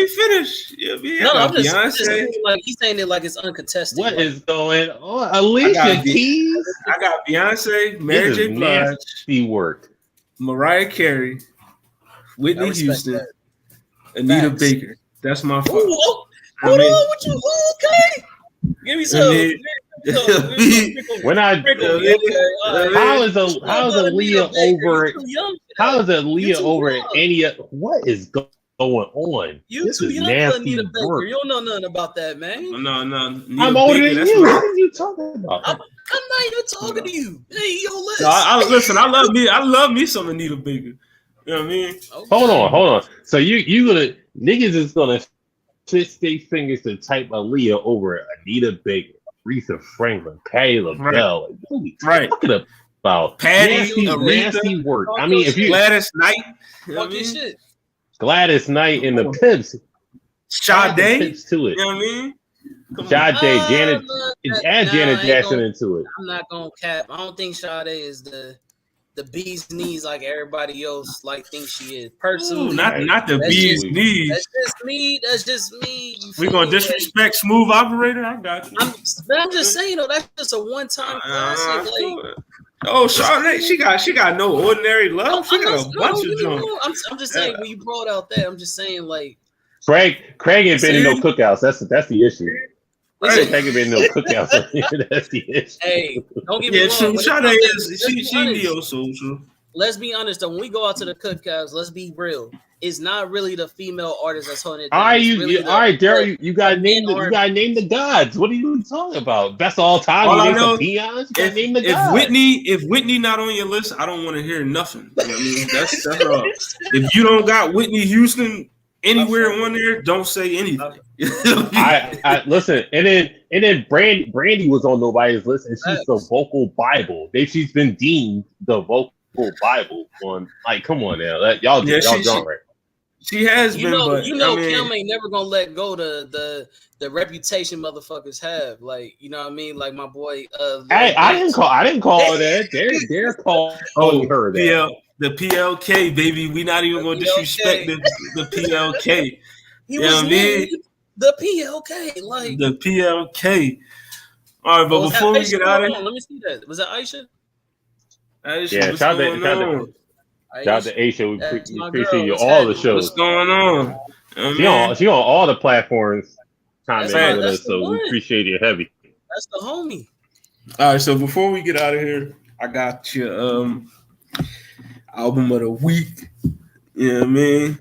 finish. No, I'm just saying, like he's saying it like it's uncontested. What is going on, Alicia Keys? I got Beyonce, Mary J. Blige, nasty work, Mariah Carey, Whitney Houston, Anita Baker. That's my fault. Hold on, what you? Okay, give me some. We're not. How is Aaliyah over? How is Aaliyah over any? What is going on? You too young for Anita Baker. You don't know nothing about that, man. No. I'm older than you. What are you talking about? I'm not even talking to you. Hey, yo, listen. I love me some Anita Baker. You know what I mean? Okay. Hold on. So you gonna niggas is gonna twist their fingers to type Aaliyah over Anita Baker, Aretha Franklin, Patti LaBelle. Right. Talking about Patty, nasty work. I mean, if you Gladys Knight, Shit. Gladys Knight and the Pimps, Sade, Pimps to it. You know what I mean? Sade, Janet, add Janet Jackson into it. I'm not gonna cap. I don't think Sade is the bee's knees like everybody else like thinks she is. Personally, not the bee's knees. That's just me. We gonna disrespect Smooth Operator? I got you. I'm just saying though, that's just a one-time classic. Sade, she got no ordinary love. She got a bunch of junk. I'm just saying when you brought out that, I'm just saying like Craig ain't been in no cookouts. That's the issue. Craig ain't been in no cookouts. That's the issue. Hey, don't get me wrong. Sade is she neo-social. Let's be honest though. When we go out to the cookouts, let's be real. It's not really the female artist that's holding it down. All right, Daryl, you gotta name the gods. What are you talking about? Best all time. All I know, name the gods. If Whitney not on your list, I don't want to hear nothing. You know what I mean, that's all. If you don't got Whitney Houston anywhere on there, don't say anything. I listen, and then Brandy was on nobody's list, and she's the vocal Bible. She's been deemed the vocal Bible on. Like, come on now, y'all drunk, right? She has been, but Kim ain't never gonna let go the reputation motherfuckers have. Like, you know what I mean? Like my boy. I didn't call her that. They're calling her that. The PLK, baby. We not even gonna disrespect the PLK. You know what I mean? The PLK, like the PLK. All right, but before we get out of here, let me see that. Was that Aisha? Yeah, shout out to Aisha. We appreciate you all the shows. What's going on? She on all the platforms commenting with us, so we appreciate you heavy. That's the homie. All right, so before we get out of here, I got your album of the week. You know what I mean?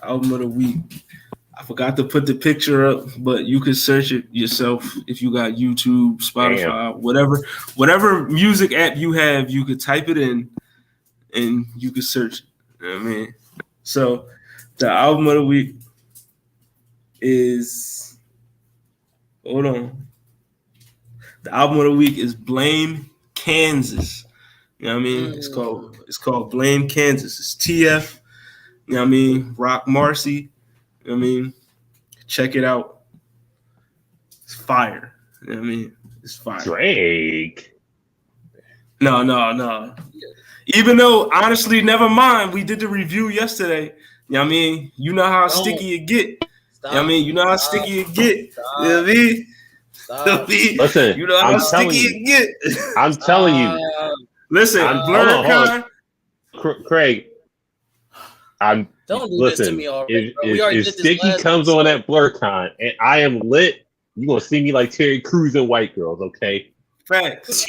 Album of the week. I forgot to put the picture up, but you can search it yourself if you got YouTube, Spotify, whatever music app you have. You could type it in, and you could search it. You know what I mean, so the album of the week is. Hold on. The album of the week is Blame Kansas. You know what I mean? It's called Blame Kansas. It's TF. You know what I mean? Rock Marcy. You know what I mean? Check it out. It's fire. You know what I mean? It's fire. Drake. No. Even though, honestly, never mind. We did the review yesterday. You know what I mean? You know how sticky it get. Stop. You know what I mean? You know how sticky it get. Stop. You know what I mean? Listen, you know how sticky it get. I'm telling you. Listen, BlurCon. Craig, don't do this to me already, bro. If Sticky comes on at BlurCon and I am lit, you're gonna see me like Terry Crews and White Girls, okay? Facts.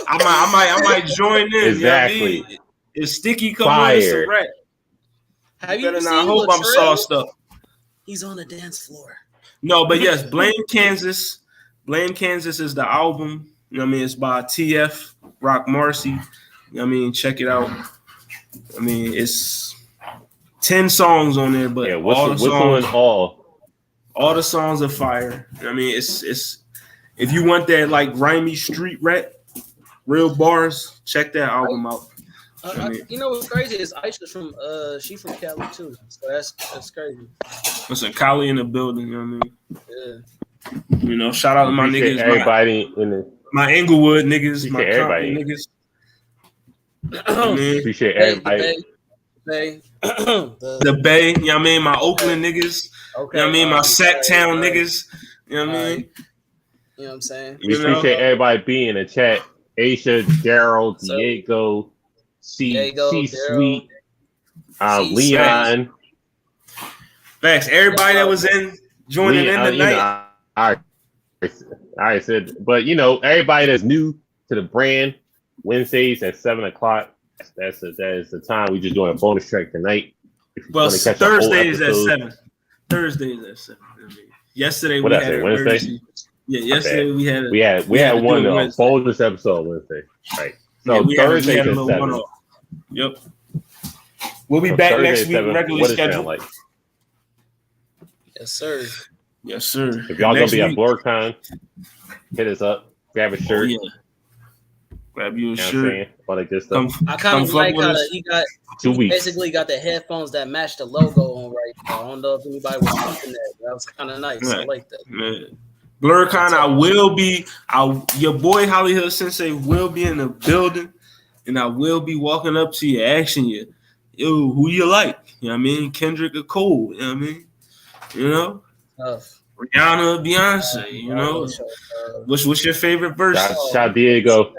I might join in. Exactly. You know what I mean? If Sticky come on, it's a wreck. Have you seen I hope I'm sauced up. He's on the dance floor. No, but yes, Blame Kansas. Blame Kansas is the album. You know what I mean? It's by TF, Rock Marcy. You know what I mean? Check it out. I mean, it's 10 songs on there, but all the songs are fire. You know what I mean? It's if you want that like grimy street rap, real bars, check that album out. You know what's crazy is Aisha's from she from Cali too, so that's crazy. Listen, Cali in the building. You know what I mean? Yeah. You know, shout out to my niggas, everybody my Inglewood niggas, my Compton niggas. Appreciate everybody. The Bay, you know what I mean? My Oakland niggas. Okay. You know what I mean? My Sacktown niggas. You know what I mean? You know what I'm saying? We appreciate everybody being in the chat. Aisha, Daryl, Diego, C-Sweet, Leon. Thanks. Everybody that was joining in tonight. I said, but everybody that's new to the brand, Wednesdays at 7:00. That is the time. We just doing a bonus track tonight. Well, Thursdays at 7. Thursdays at 7. Yesterday we had Wednesday. Yeah, yesterday we had one bonus episode Wednesday. Right. So Thursday at 7. Yep. We'll be back next week. Regularly scheduled. Like? Yes, sir. Yes, sir. If y'all gonna be at BlurCon, hit us up. Grab a shirt. Oh, yeah. Grab you a shirt. All that good stuff. I kind of like how he basically got the headphones that match the logo on right now. I don't know if anybody was thinking that. That was kind of nice. I like that. Man. BlurCon, I will be. Your boy Hollywood Sensei will be in the building, and I will be walking up to you, asking you, "Yo, who you like?" You know what I mean? Kendrick or Cole? You know what I mean? You know, Rihanna, Beyonce. You know, what's your favorite verse? Shout out Diego.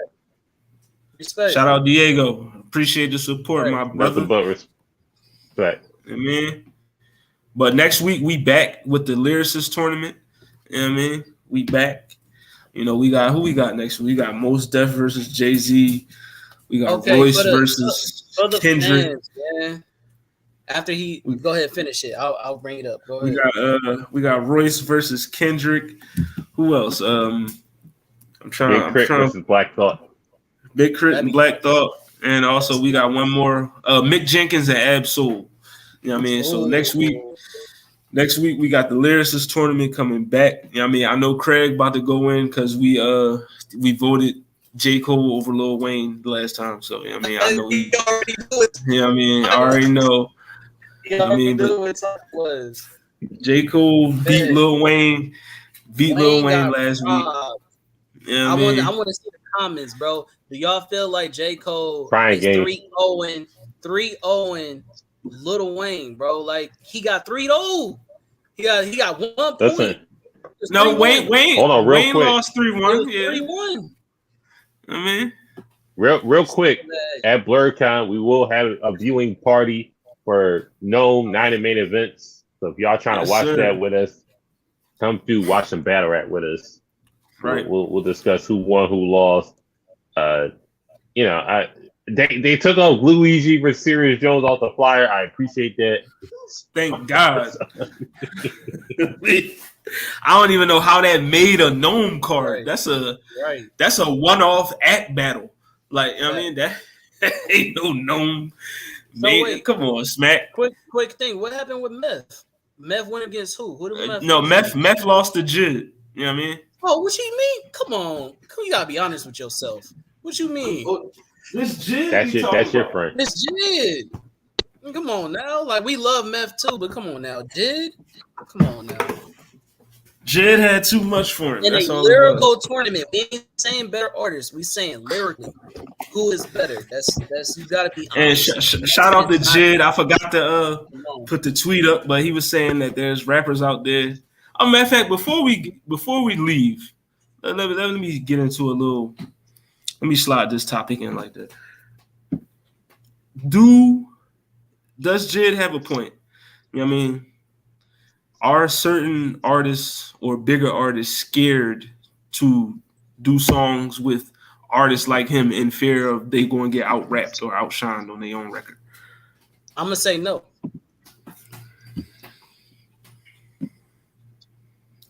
Respect. Shout out Diego. Appreciate the support, my brother. Nothing but respect. Amen. But next week we back with the lyricist tournament. You know what I mean? We back. You know, we got who we got next week? We got Mos Def versus Jay-Z. We got Royce versus Kendrick. Fans, man. After go ahead, finish it. I'll bring it up. Go ahead. We got Royce versus Kendrick. Who else? I'm trying. Big Crit versus Black Thought. Big Crit and Black Thought, and also we got one more. Mick Jenkins and Ab Soul. You know what I mean? So next week we got the lyricist tournament coming back. You know what I mean? I know Craig about to go in because we voted J. Cole over Lil Wayne the last time. So you know what I mean? I know he already do it. You know what I mean? I already know. I mean, was J. Cole beat Lil Wayne last week. You know I want to see the comments, bro. Do y'all feel like J. Cole is 3-0 Lil Wayne, bro? Like he got 3-0. He got 1 point. Listen. No, Wayne. Hold on, real Wayne quick. lost 3-1. Yeah. 3-1. I mean, real quick. At BlurCon, we will have a viewing party for no 90 main events. So if y'all trying to watch that with us, come through, watch some battle rap with us. Right. We'll discuss who won, who lost. They took off Luigi versus Serious Jones off the flyer. I appreciate that. Thank God. I don't even know how that made a gnome card. Right. That's a one-off act battle. Like, I mean, that ain't no gnome. So Man, wait, come on, Smack. quick thing. What happened with Meth? Meth went against who? Who did Meth? No, Meth lost to Jid. You know what I mean? Oh, what you mean? Come on, you gotta be honest with yourself. What you mean? This Jid. That's your friend. It's Jid. Come on now, like we love Meth too, but come on now, Jid. Come on now. Jid had too much for him. In That's a all lyrical tournament, we ain't saying better artists. We saying lyrically, who is better? That's you gotta be honest. And shout out to Jid. I forgot to put the tweet up, but he was saying that there's rappers out there. Matter of fact, before we leave, let me get into a little. Let me slide this topic in like that. Does Jid have a point? You know what I mean? Are certain artists or bigger artists scared to do songs with artists like him in fear of they going to get out-rapped or outshined on their own record? I'm going to say no.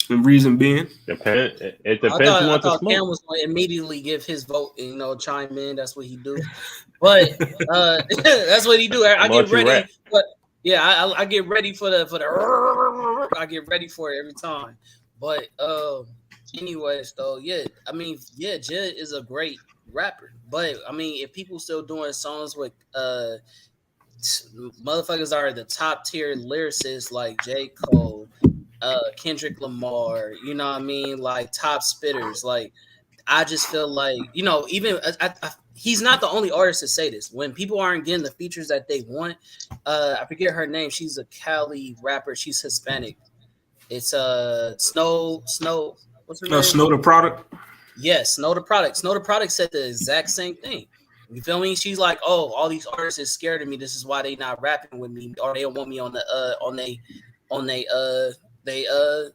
The reason being? It depends on what the smoke. Cam was going to immediately give his vote and, chime in. That's what he do. But that's what he do. I get ready. But yeah, I get ready for the I get ready for it every time. But anyways, though, yeah, I mean, yeah, Jid is a great rapper. But I mean, if people still doing songs with motherfuckers are the top tier lyricists like J. Cole, Kendrick Lamar, you know what I mean, like top spitters, like I just feel like, even he's not the only artist to say this. When people aren't getting the features that they want, I forget her name. She's a Cali rapper. She's Hispanic. It's Snow. What's her name? Snow the Product. Yes, Snow the Product. Snow the Product said the exact same thing. You feel me? She's like, oh, all these artists is scared of me. This is why they not rapping with me, or they don't want me on they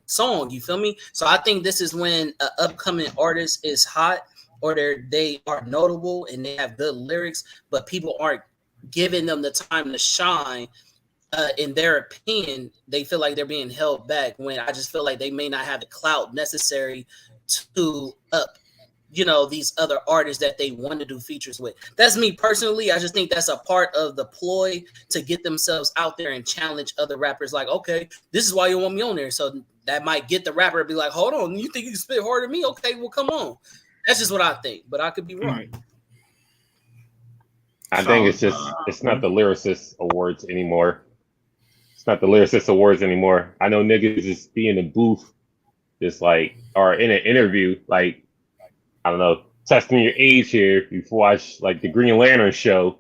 song. You feel me? So I think this is when an upcoming artist is hot, or they are notable and they have good lyrics, but people aren't giving them the time to shine. In their opinion, they feel like they're being held back, when I just feel like they may not have the clout necessary to up, these other artists that they want to do features with. That's me personally. I just think that's a part of the ploy to get themselves out there and challenge other rappers. Like, okay, this is why you want me on there. So that might get the rapper to be like, hold on, you think you can spit harder than me? Okay, well, come on. That's just what I think, but I could be wrong. I think it's not the Lyricist Awards anymore. It's not the Lyricist Awards anymore. I know niggas just be in the booth, just like, or in an interview, like, I don't know, testing your age here. You watch like the Green Lantern show,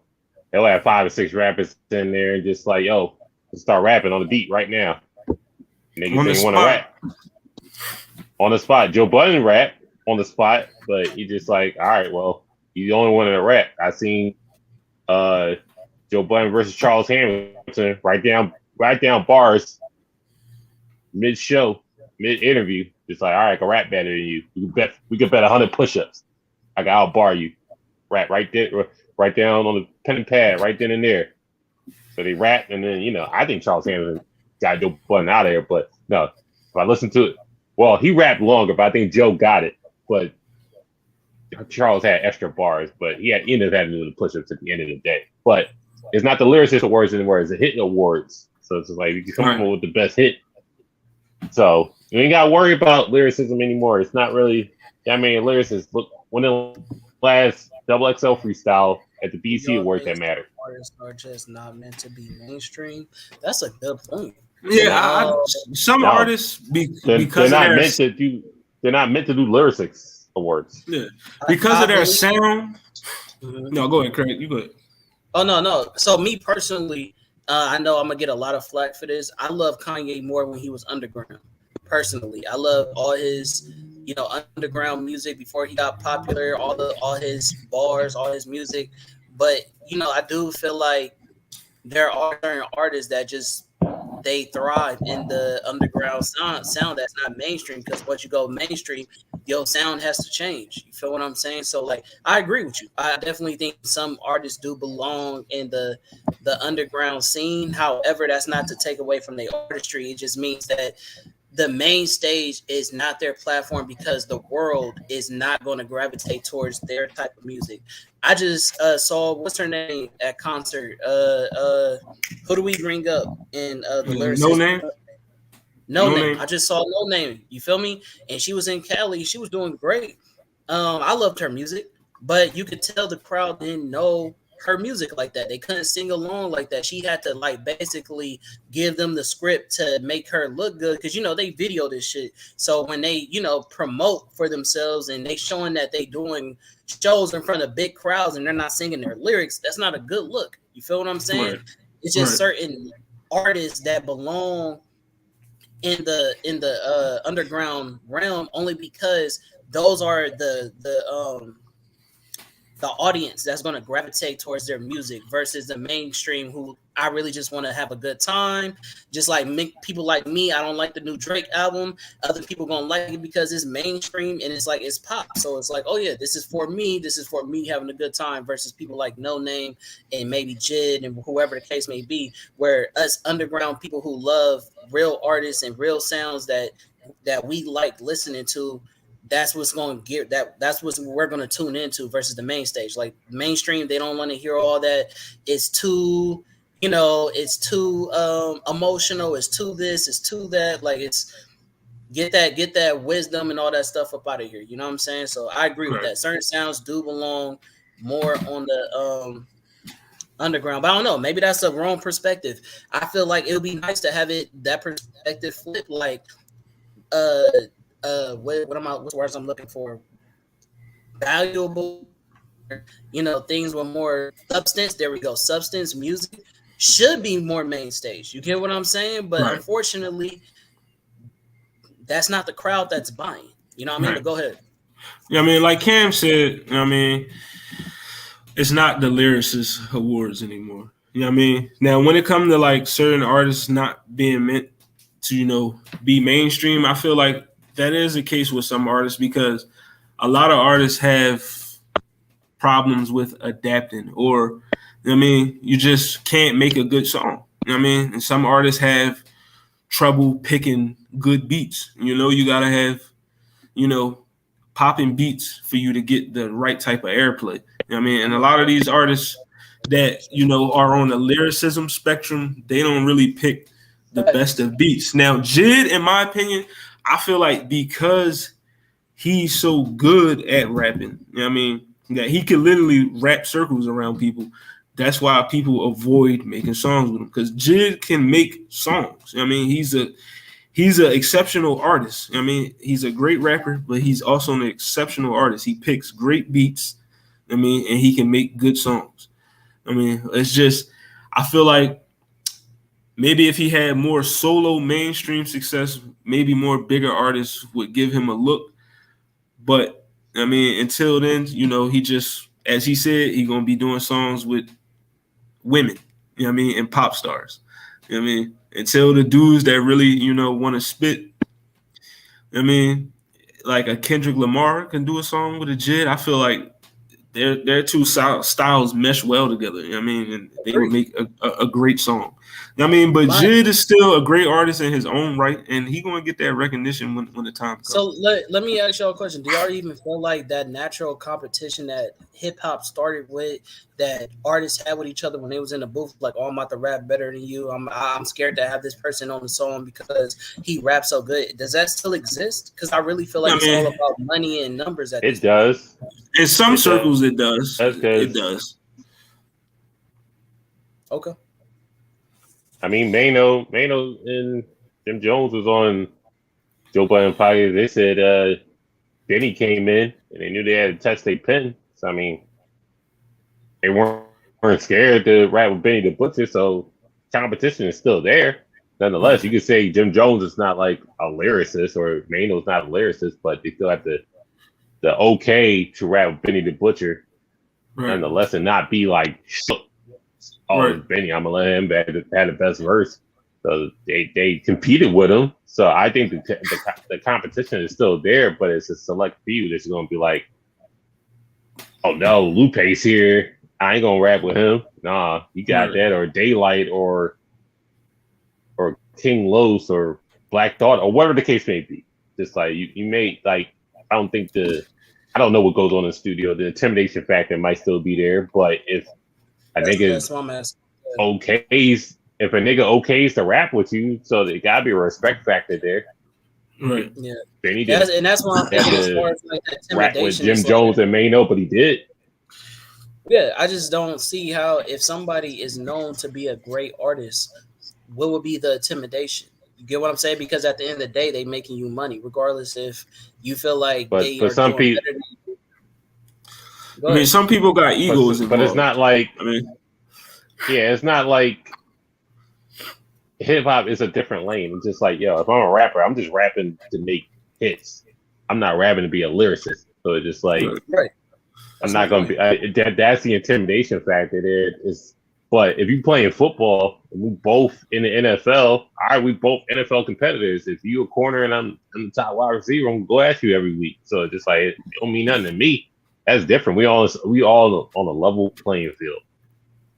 they'll have 5 or 6 rappers in there and just like, yo, let's start rapping on the beat right now. Niggas didn't want to rap. On the spot. Joe Budden rap on the spot, but he just like, all right, well, you the only one to rap. I seen Joe Budden versus Charles Hamilton write down bars mid-show, mid-interview. Just like, all right, I can rap better than you. We could bet 100 push-ups. I can outbar you. Rap right there, right down on the pen and pad, right then and there. So they rap, and then I think Charles Hamilton got Joe Budden out of there. But no, if I listen to it, well, he rapped longer, but I think Joe got it. But Charles had extra bars, but he ended up having to do the push-ups at the end of the day. But it's not the Lyricist Awards anymore; it's the Hit Awards. So it's like you can come up with the best hit. So you ain't got to worry about lyricism anymore. It's not really that many lyricists. Look, when the last Double XL freestyle at the BC Awards that mattered. Artists are just not meant to be mainstream. That's a good point. Yeah, some artists because they're not meant to do Lyricists Awards. Yeah, because of their sound. No, go ahead, Craig. You go ahead. Oh no. So me personally, I know I'm gonna get a lot of flack for this. I love Kanye more when he was underground. Personally, I love all his, underground music before he got popular. All his bars, all his music. But I do feel like there are certain artists that just they thrive in the underground sound that's not mainstream. Because once you go mainstream, your sound has to change. You feel what I'm saying? So like I agree with you. I definitely think some artists do belong in the underground scene. However, that's not to take away from their artistry. It just means that the main stage is not their platform because the world is not going to gravitate towards their type of music. I just saw what's her name at concert. Who do we bring up in the No lyricist? name. No name. I just saw no name. You feel me? And she was in Cali. She was doing great. I loved her music, but you could tell the crowd didn't know her music like that. They couldn't sing along like that. She had to like basically give them the script to make her look good because they video this shit. So when they promote for themselves and they showing that they doing shows in front of big crowds and they're not singing their lyrics, that's not a good look. You feel what I'm saying? Right. It's just certain artists that belong in the underground realm only because those are the audience that's going to gravitate towards their music versus the mainstream who I really just want to have a good time. Just like people like me, I don't like the new Drake album. Other people going to like it because it's mainstream and it's like it's pop. So it's like, oh yeah, this is for me. This is for me having a good time versus people like No Name and maybe Jid and whoever the case may be, where us underground people who love real artists and real sounds that we like listening to, that's what's going to get that's what we're going to tune into versus the main stage. Like mainstream, they don't want to hear all that. It's too it's too emotional, it's too this, it's too that. Like it's get that wisdom and all that stuff up out of here, you know what I'm saying? So I agree with that. Certain sounds do belong more on the underground, but I don't know, maybe that's a wrong perspective. I feel like it would be nice to have that perspective flip, like what's the words I'm looking for? Valuable, things with more substance. There we go. Substance music should be more main stage. You get what I'm saying? But unfortunately, that's not the crowd that's buying. You know what I mean? But go ahead. Yeah, I mean, like Cam said, I mean, it's not the lyricist awards anymore. You know what I mean? Now, when it comes to like certain artists not being meant to, be mainstream, I feel like that is the case with some artists because a lot of artists have problems with adapting, or you just can't make a good song. You know what I mean? And some artists have trouble picking good beats. You gotta have, popping beats for you to get the right type of airplay. You know what I mean? And a lot of these artists that, are on the lyricism spectrum, they don't really pick the best of beats. Now, Jid, in my opinion, I feel like because he's so good at rapping, that he could literally wrap circles around people. That's why people avoid making songs with him, because Jid can make songs. He's an exceptional artist. He's a great rapper, but he's also an exceptional artist. He picks great beats. And he can make good songs. It's just, I feel like maybe if he had more solo mainstream success, maybe more bigger artists would give him a look. But until then, he just, as he said, he's gonna be doing songs with women, and pop stars. Until the dudes that really, want to spit, like a Kendrick Lamar can do a song with a Jid, I feel like their two styles mesh well together. And they would make a great song. But Jid is still a great artist in his own right, and he's gonna get that recognition when the time comes. So let me ask y'all a question. Do y'all even feel like that natural competition that hip hop started with, that artists had with each other when they was in the booth, like, oh, I'm about to rap better than you. I'm scared to have this person on the song because he raps so good. Does that still exist? Because I really feel like it's all about money and numbers. It does. In some circles, it does. It does. Okay. Mano and Jim Jones was on Joe Budden podcast. They said Benny came in and they knew they had to test their pen. So they weren't scared to rap with Benny the Butcher. So competition is still there. Nonetheless, you could say Jim Jones is not like a lyricist or Mano's not a lyricist, but they still have the okay to rap with Benny the Butcher. Nonetheless, and not be like, oh, Benny, I'm gonna let him have the best verse. So they competed with him. So I think the competition is still there, but it's a select few that's going to be like, oh no, Lupe's here. I ain't gonna rap with him. Nah, you got that, or Daylight, or King Los, or Black Thought, or whatever the case may be. Just like you may like. I don't know what goes on in the studio. The intimidation factor might still be there, but if a nigga if a nigga okays to rap with you, so there gotta be a respect factor there. Right. Yeah. Then he and that's why I'm thinking as far as like that rap with intimidation. Jim Jones and Mano, but he did. Yeah, I just don't see how if somebody is known to be a great artist, what would be the intimidation? You get what I'm saying? Because at the end of the day, they making you money, regardless if you feel like But they for are some doing people, better than you. I mean, some people got egos involved. But it's not like, I mean, yeah, it's not like hip hop is a different lane. It's just like, yo, if I'm a rapper, I'm just rapping to make hits. I'm not rapping to be a lyricist. So it's just like, right. I'm not going to be. That's the intimidation factor there. But if you playing football, we both in the NFL. All right, we both NFL competitors. If you a corner and I'm the top wide receiver, I'm gonna go at you every week. So it's just like it don't mean nothing to me. That's different. We all on a level playing field.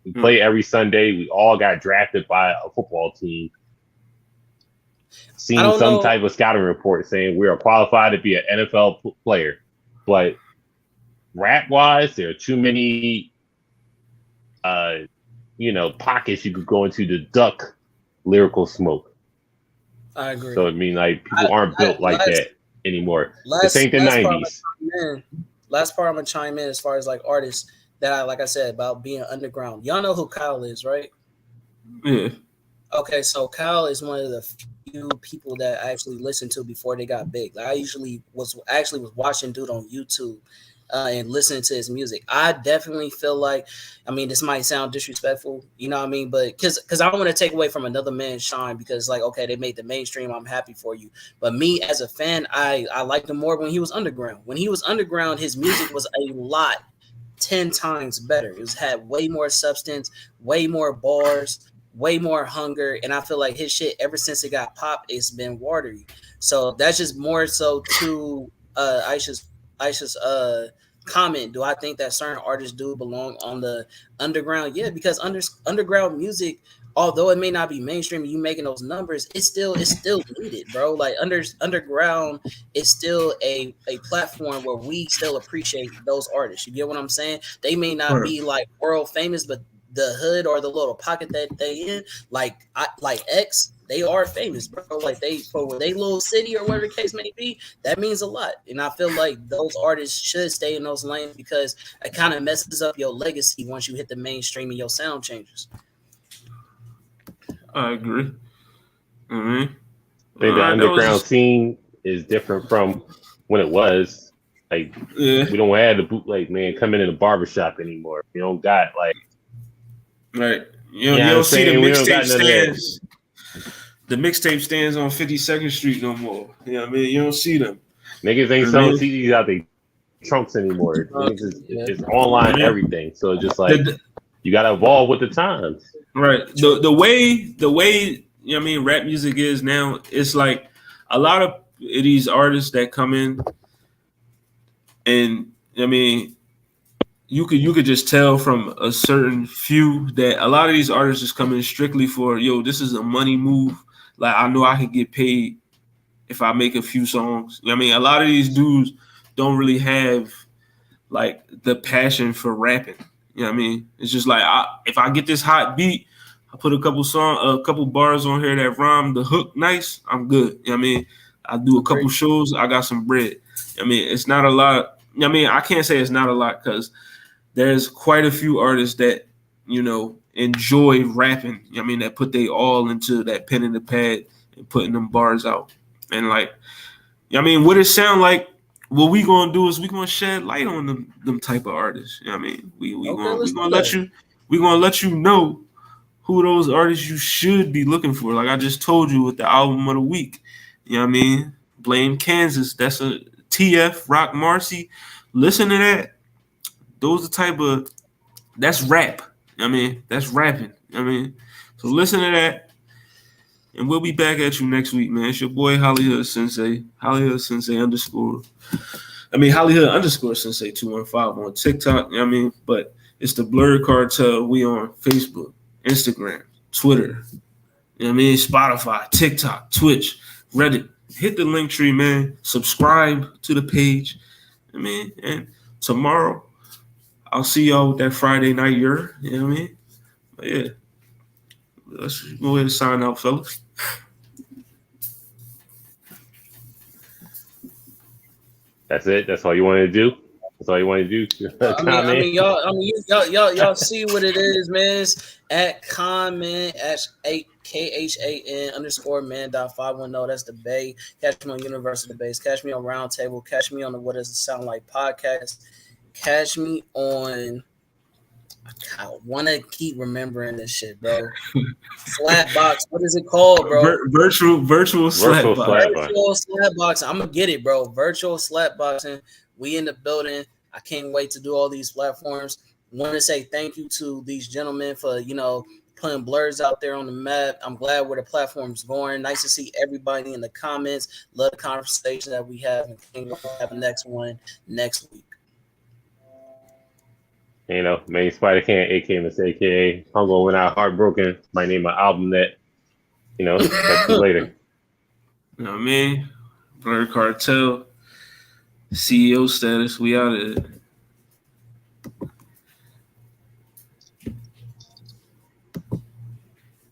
We play every Sunday. We all got drafted by a football team. Seen some type of scouting report saying we are qualified to be an NFL player, but rap wise, there are too many pockets you could go into to duck lyrical smoke. I agree. So I mean, like, people aren't built like that anymore. This ain't the 90s. Last part I'm gonna chime in as far as like artists that like I said about being underground. Y'all know who Kyle is, right? Yeah. Okay, so Kyle is one of the few people that I actually listened to before they got big. Like, I was watching dude on YouTube and listening to his music. I definitely feel like, I mean, this might sound disrespectful, you know what I mean? But because I don't want to take away from another man's shine, because like, okay, they made the mainstream. I'm happy for you. But me as a fan, I liked him more when he was underground. When he was underground, his music was a lot 10 times better. It had way more substance, way more bars, way more hunger, and I feel like his shit ever since it got popped, it's been watery. So that's just more so to Aisha's comment. Do I think that certain artists do belong on the underground? Yeah, because underground music, although it may not be mainstream, you making those numbers, it's still needed, bro. Like underground is still a platform where we still appreciate those artists. You get what I'm saying? They may not be like world famous, but the hood or the little pocket that they in, like X, they are famous, bro. Like for their little city or whatever the case may be, that means a lot. And I feel like those artists should stay in those lanes because it kind of messes up your legacy once you hit the mainstream and your sound changes. I agree. I think the underground scene is different from when it was. Like, we don't have the bootleg man coming in the barbershop anymore. We don't got like. Right. You don't see the mixtape stands. The mixtape stands on 52nd Street no more. You know what I mean? You don't see them. Niggas ain't selling CDs out their trunks anymore. It's online everything. So it's just like you gotta evolve with the times. Right. The way you know what I mean, rap music is now, it's like a lot of these artists that come in, and I mean, you could just tell from a certain few that a lot of these artists just come in strictly for, this is a money move. Like, I know I can get paid if I make a few songs. You know what I mean? A lot of these dudes don't really have like the passion for rapping. You know what I mean? It's just like, if I get this hot beat, I put a couple bars on here that rhyme the hook nice, I'm good. You know what I mean? I do a couple shows, I got some bread. I mean, it's not a lot. I mean, I can't say it's not a lot because there's quite a few artists that, enjoy rapping. I mean, that put they all into that pen and the pad and putting them bars out. And like, I mean, what it sound like, what we gonna do is we gonna shed light on them type of artists. You know what I mean? We gonna let you know who those artists you should be looking for. Like I just told you with the album of the week. You know what I mean? Blame Kansas. That's a TF, Rock Marcy. Listen to that. Those are the type of, that's rap. I mean, that's rapping. I mean, so listen to that. And we'll be back at you next week, man. It's your boy Hollywood Sensei, Hollywood Sensei underscore. Hollywood underscore Sensei 215 on TikTok. But it's the Blurred Cartel. We on Facebook, Instagram, Twitter. Spotify, TikTok, Twitch, Reddit. Hit the link tree, man. Subscribe to the page. And tomorrow I'll see y'all with that Friday night year. You know what I mean? But yeah. Let's go ahead and sign out, fellas. That's it. That's all you want to do. That's all you want to do. Y'all see what it is, man. It's at comment at KHAN_man.510. That's the Bay. Catch me on Universal Base. Catch me on Roundtable. Catch me on the What Does It Sound Like podcast. Catch me on. I want to keep remembering this shit, bro. Slapbox. What is it called, bro? Virtual slapbox. Virtual slapboxing. I'm gonna get it, bro. Virtual slapboxing. We in the building. I can't wait to do all these platforms. Want to say thank you to these gentlemen for putting Blurs out there on the map. I'm glad where the platform's going. Nice to see everybody in the comments. Love the conversation that we have, and can't have the next one next week. Main Spider Can, aka Hungo When Out Heartbroken. Might name my album that. Catch you later. You know what I mean? Blurred Cartel, CEO status. We out of it.